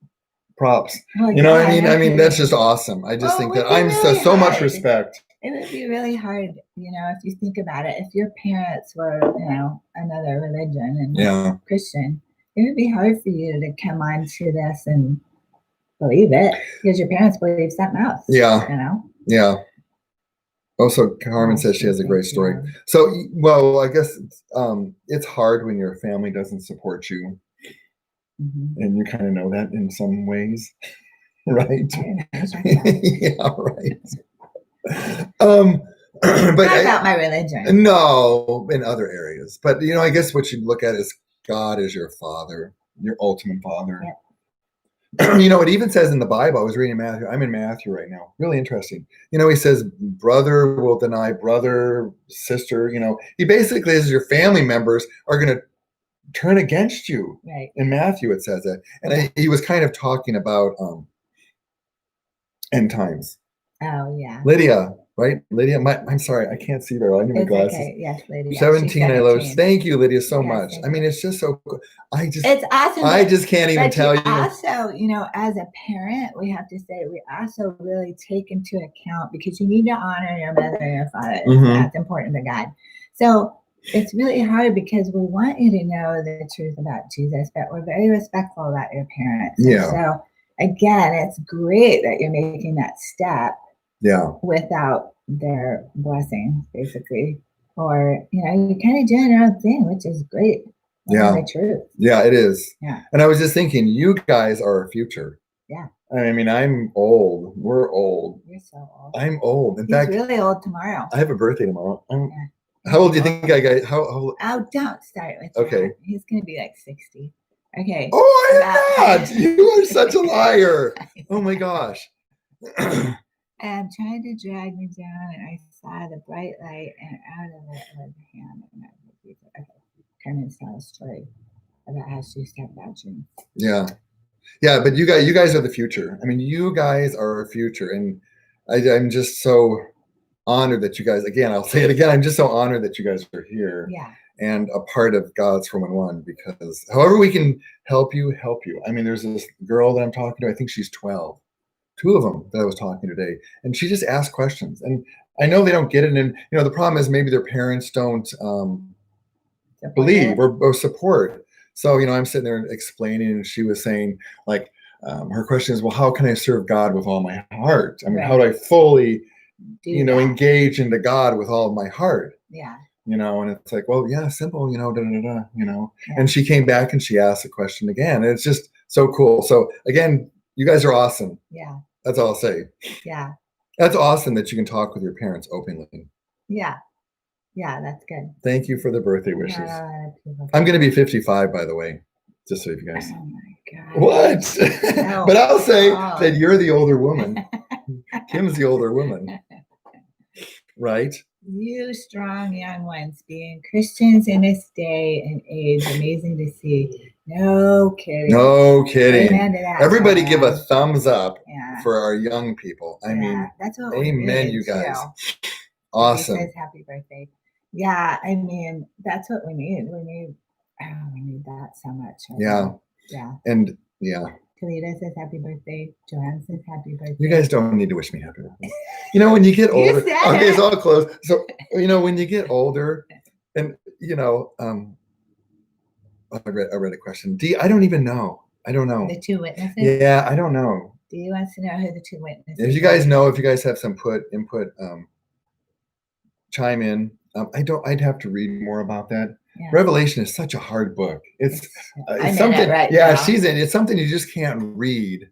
props. You know what I mean? I mean, that's just awesome. I just think that I'm really so much respect. It would be really hard, you know, if you think about it. If your parents were, you know, another religion and Christian, it would be hard for you to come onto this and believe it because your parents believe something else. Yeah. You know? Yeah. Also, Carmen says she has a great story. So, well, I guess it's hard when your family doesn't support you. Mm-hmm. And you kind of know that in some ways, right? Yeah, right. But not about my religion. No, in other areas. But you know, I guess what you look at is God is your father, your ultimate father. Yep. You know, it even says in the Bible, I was reading Matthew. I'm in Matthew right now. Really interesting. You know, he says, brother will deny brother, sister. You know, he basically says your family members are going to turn against you. Right. In Matthew, it says that. And he was kind of talking about end times. Oh, yeah. Lydia, right? Lydia, I'm sorry, I can't see very well. I need my glasses. Okay. Yes, Lydia. 17, I love. Thank you, Lydia, so much. I mean, it's just so cool. It's awesome. I just can't even tell you. Also, you know, as a parent, we have to say we also really take into account because you need to honor your mother and your father. Mm-hmm. That's important to God. So it's really hard because we want you to know the truth about Jesus, but we're very respectful about your parents. Yeah. So again, it's great that you're making that step. Yeah. Without their blessing, basically. Or, you know, you're kind of doing your own thing, which is great. The truth. Yeah, it is. Yeah. And I was just thinking, you guys are our future. Yeah. I mean, I'm old. We're old. You're so old. I'm old. In fact, really old tomorrow. I have a birthday tomorrow. How old do you think I got? How old? Oh, don't start with that. He's going to be like 60. Okay. Oh, I'm not. You are such a liar. Oh, my gosh. And trying to drag me down, and I saw the bright light, and out of it was a hand. Okay, Carmen's telling a story. about how she stepped out June. Yeah. Yeah, but you guys are the future. I mean, you guys are our future. And I'm just so honored that you guys, again, I'll say it again, I'm just so honored that you guys are here. Yeah. And a part of God's 411, because however we can help you. I mean, there's this girl that I'm talking to, I think she's 12. Two of them that I was talking today, and she just asked questions. And I know they don't get it. And, the problem is maybe their parents don't believe or support. So, I'm sitting there explaining, and she was saying, like, her question is, well, how can I serve God with all my heart? I mean, how do I fully, engage into God with all of my heart? Yeah. And it's like, well, yeah, simple, Yeah. And she came back and she asked the question again. And it's just so cool. So again, you guys are awesome. Yeah. That's all I'll say. Yeah. That's awesome that you can talk with your parents openly. Yeah. Yeah, that's good. Thank you for the birthday wishes. I'm going to be 55, by the way, just so you guys. Oh my God. What? No. But I'll say that you're the older woman. Kim's the older woman. Right? You strong young ones being Christians in this day and age. Amazing to see. No kidding. No kidding. Amen to that. Everybody give a thumbs up for our young people. I mean, that's what amen, you guys. Awesome. He says happy birthday. Yeah, I mean, that's what we need. We need that so much. Yeah. Yeah. And yeah. Kalita says happy birthday. Joanne says happy birthday. You guys don't need to wish me happy birthday. When you get older. Okay, so I'll close. So, when you get older, and I read a question. I don't even know. I don't know. The two witnesses? Yeah, I don't know. Do you want to know who the two witnesses If you guys know, if you guys have some input, chime in. I'd have to read more about that. Yeah. Revelation is such a hard book. It's something. It's something you just can't read.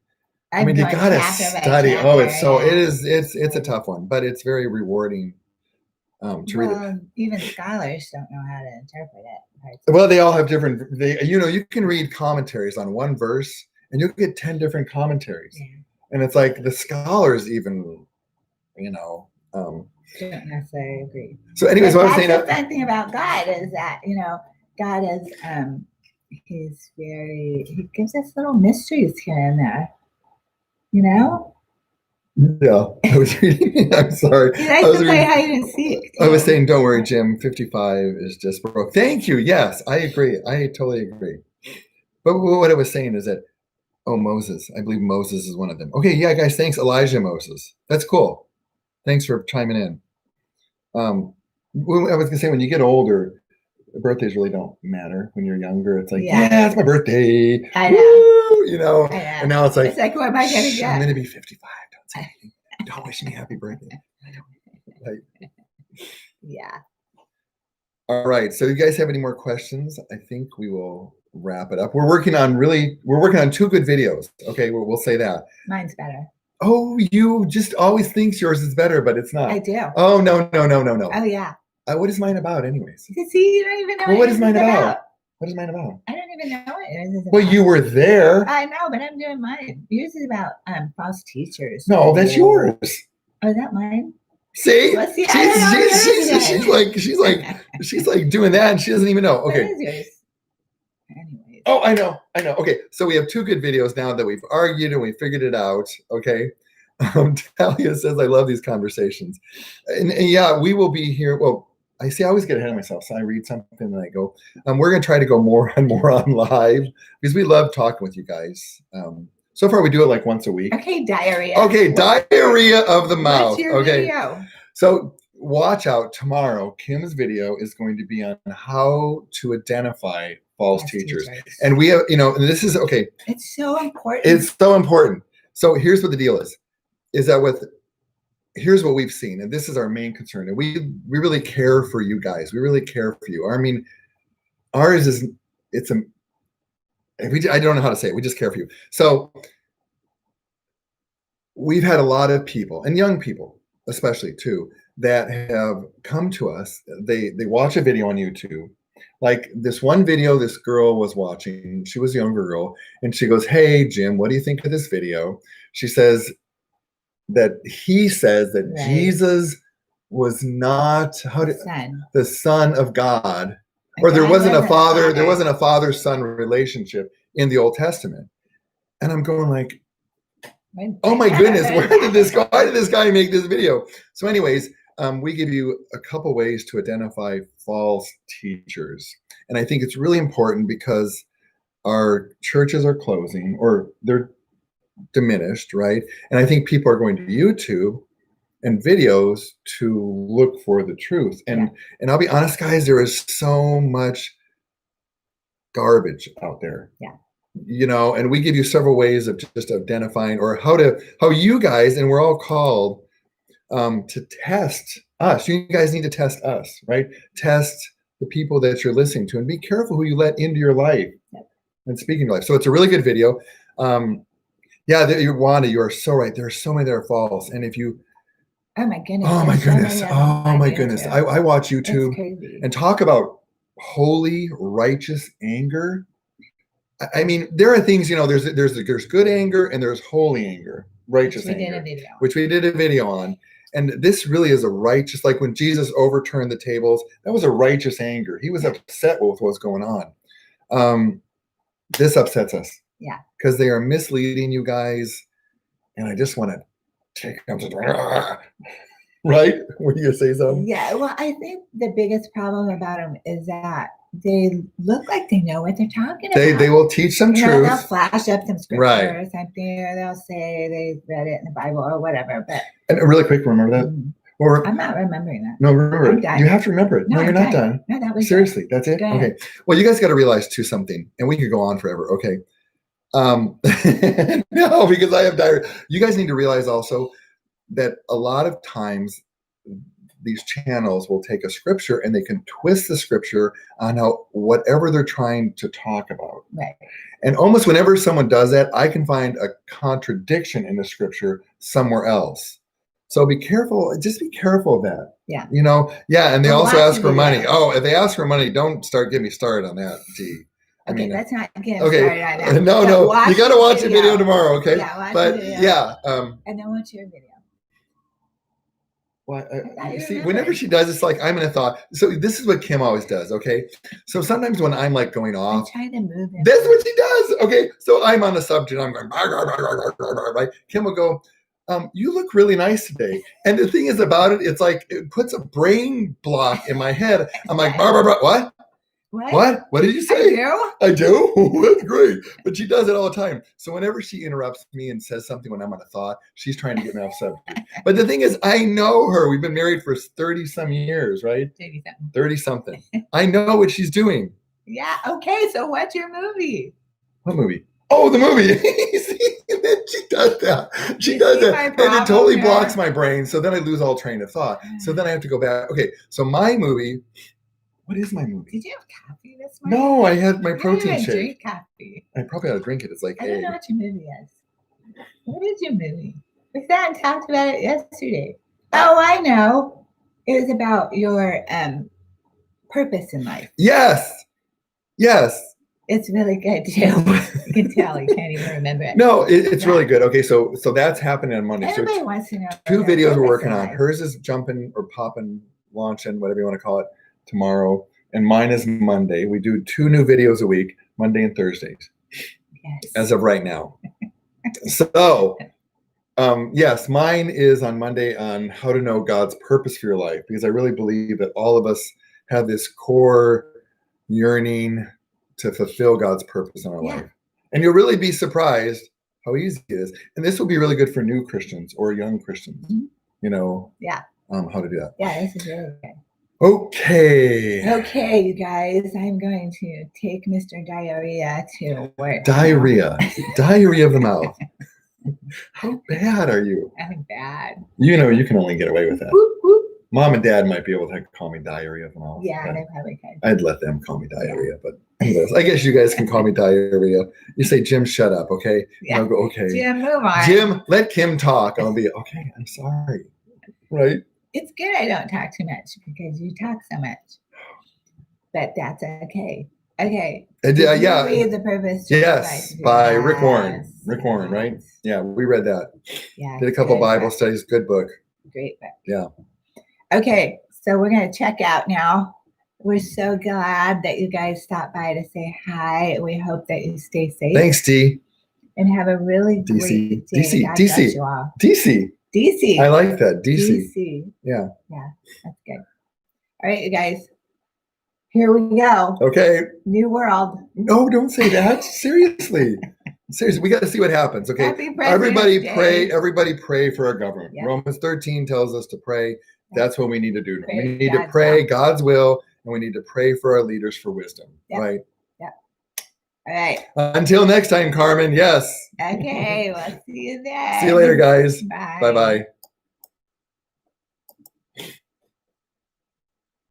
I mean, you gotta study. It's a tough one, but it's very rewarding to read it. Even scholars don't know how to interpret it. Right? Well, they all have different. You can read commentaries on one verse, and you'll get 10 different commentaries, and it's like the scholars even, don't necessarily agree. So, anyways, what I was saying. The fun thing about God is that God is he gives us little mysteries here and there. Yeah, I was reading. I'm sorry. I was play hide and seek. I was saying, don't worry, Jim. 55 is just broke. Thank you. Yes, I agree. I totally agree. But what I was saying is that, Moses. I believe Moses is one of them. Okay, yeah, guys. Thanks, Elijah Moses. That's cool. Thanks for chiming in. I was gonna say, when you get older, birthdays really don't matter. When you're younger, it's like, yeah, it's my birthday. I know. Woo, And now it's like, what am I gonna get? I'm gonna be 55. Don't say anything. Don't wish me happy birthday. Yeah. All right. So, you guys have any more questions? I think we will wrap it up. We're working on 2 good videos. Okay, we'll say that. Mine's better. Oh, you just always thinks yours is better, but it's not. I do. Oh, no. Oh, yeah. What is mine about, anyways? See, you don't even know. Well, what is mine about? What is mine about? I don't even know what yours is about. Well, you were there. I know, but I'm doing mine. Yours is about false teachers. No, that's yours. Oh, is that mine? See, well, see she's like doing that, and she doesn't even know. Okay. What is yours? Anyways. Oh, I know. Okay, so we have 2 good videos now that we've argued and we figured it out. Okay. Talia says, I love these conversations. And yeah, we will be here. Well, I always get ahead of myself. So I read something and I go, we're going to try to go more and more on live because we love talking with you guys. So far, we do it like once a week. Okay, diarrhea. Okay, diarrhea of the mouth. What's your video? So watch out. Tomorrow, Kim's video is going to be on how to identify false teachers. And we have, this is, okay. It's so important. It's so important. So here's what the deal is that here's what we've seen, and this is our main concern. And we really care for you guys. We really care for you. I mean, ours is, I don't know how to say it. We just care for you. So we've had a lot of people, and young people especially too, that have come to us. They watch a video on YouTube. Like this one video this girl was watching. She was a younger girl, and she goes, "Hey, Jim, what do you think of this video?" She says that he says that Jesus was not the son of God, Or there God wasn't a father, there father. wasn't a father-son relationship in the Old Testament. And I'm going like, oh my goodness, why did this guy make this video? So anyways, we give you a couple ways to identify false teachers. And I think it's really important because our churches are closing or they're diminished, right? And I think people are going to YouTube and videos to look for the truth. And I'll be honest, guys, there is so much garbage out there. Yeah. You know, and we give you several ways of just identifying or how you guys, and we're all called to test us. You guys need to test us, right? Test the people that you're listening to and be careful who you let into your life and speaking your life. So it's a really good video. Wanda, you are so right. There are so many that are false. And if you, oh my goodness. Oh my goodness. I watch YouTube and talk about holy, righteous anger. I mean, there are things, you know, there's good anger and there's holy anger, righteous anger, which we did a video on. And this really is a righteous, like when Jesus overturned the tables, that was a righteous anger. He was upset with what's going on. This upsets us. Yeah. Because they are misleading you guys. And I just want to take them to, right? When you say something. Yeah. Well, I think the biggest problem about them is that they look like they know what they're talking about. They will teach some truth. They'll flash up some scripture or something, or they'll say they read it in the Bible or whatever. But and really quick, remember that? Or I'm not remembering that. No, remember it. You have to remember it. No, you're not done. No, that was seriously. That's it. Okay. Well, you guys got to realize too something, and we could go on forever. Okay. No, because I have diarrhea. You guys need to realize also that a lot of times these channels will take a scripture and they can twist the scripture on how whatever they're trying to talk about. Right. And almost whenever someone does that, I can find a contradiction in the scripture somewhere else. So be careful. Just be careful of that. Yeah. You know. Yeah. And they also ask for money. Oh, if they ask for money, don't get me started on that. Gee. I mean, let's not get started on that. No. You got to watch the video tomorrow, okay? Yeah, watch but the video. Yeah. And then watch your video. Well, you see, whenever she does, it's like I'm in a thought. So this is what Kim always does, okay? So sometimes when I'm like going off, I'm trying to move it. That's what she does, okay? So I'm on a subject, I'm going, right? Kim will go, you look really nice today. And the thing is about it, it's like it puts a brain block in my head. I'm like, what? What did you say? I do? That's great. But she does it all the time. So whenever she interrupts me and says something when I'm on a thought, she's trying to get me off subject. But the thing is, I know her. We've been married for 30-some years, right? 30-something. I know what she's doing. Yeah. Okay. So what's your movie? What movie? Oh, the movie. She does that. She does that. And it totally blocks my brain. So then I lose all train of thought. So then I have to go back. Okay. So my movie. What is my movie? Did you have coffee this morning? No, I had my protein shake. Drink coffee. I probably ought to drink it. It's like, I don't know what your movie is. What is your movie? We sat and talked about it yesterday. Oh, I know. It was about your purpose in life. Yes. It's really good too. You can tell you can't even remember it. No, it's really good. Okay, so that's happening on Monday. Everybody wants to know. 2 videos we're working on. Hers is jumping or popping, launching, whatever you want to call it, tomorrow, and mine is Monday. We do 2 new videos a week, Monday and Thursdays. Yes. As of right now. So, yes, mine is on Monday on how to know God's purpose for your life, because I really believe that all of us have this core yearning to fulfill God's purpose in our life. And you'll really be surprised how easy it is. And this will be really good for new Christians or young Christians, you know, how to do that. Yeah, this is really good. Okay, you guys, I'm going to take Mr. Diarrhea to work. Diarrhea of the mouth. How bad are you? I'm bad. You know, you can only get away with that. Whoop, whoop. Mom and Dad might be able to call me Diarrhea of the mouth. Yeah, they probably could. I'd let them call me Diarrhea, but anyways, I guess you guys can call me Diarrhea. You say, Jim, shut up, okay? Yeah. And I'll go, okay. Jim, move on. Jim, let Kim talk. I'll be, okay, I'm sorry. Right? It's good I don't talk too much because you talk so much. But that's okay. Okay. Yeah. Read The Purpose. Yes, by Rick Warren. Rick Warren, right? Yeah, we read that. Yeah. Did a couple Bible studies. Good book. Great book. Yeah. Okay, so we're going to check out now. We're so glad that you guys stopped by to say hi. We hope that you stay safe. Thanks, D. And have a really great day. DC, God DC, bless you all. DC. DC. I like that. DC. DC. Yeah. Yeah, that's good. All right, you guys. Here we go. Okay. New world. No, don't say that. Seriously. Seriously, we got to see what happens. Okay. Happy President's Everybody Day. pray. Everybody pray for our government. Yep. Romans 13 tells us to pray. That's what we need to do now. Pray We need God's to pray will. God's will, and we need to pray for our leaders for wisdom. Yep. Right. Yep. All right. Until next time, Carmen. Yes. Okay. We'll see you then. See you later, guys. Bye. Bye-bye.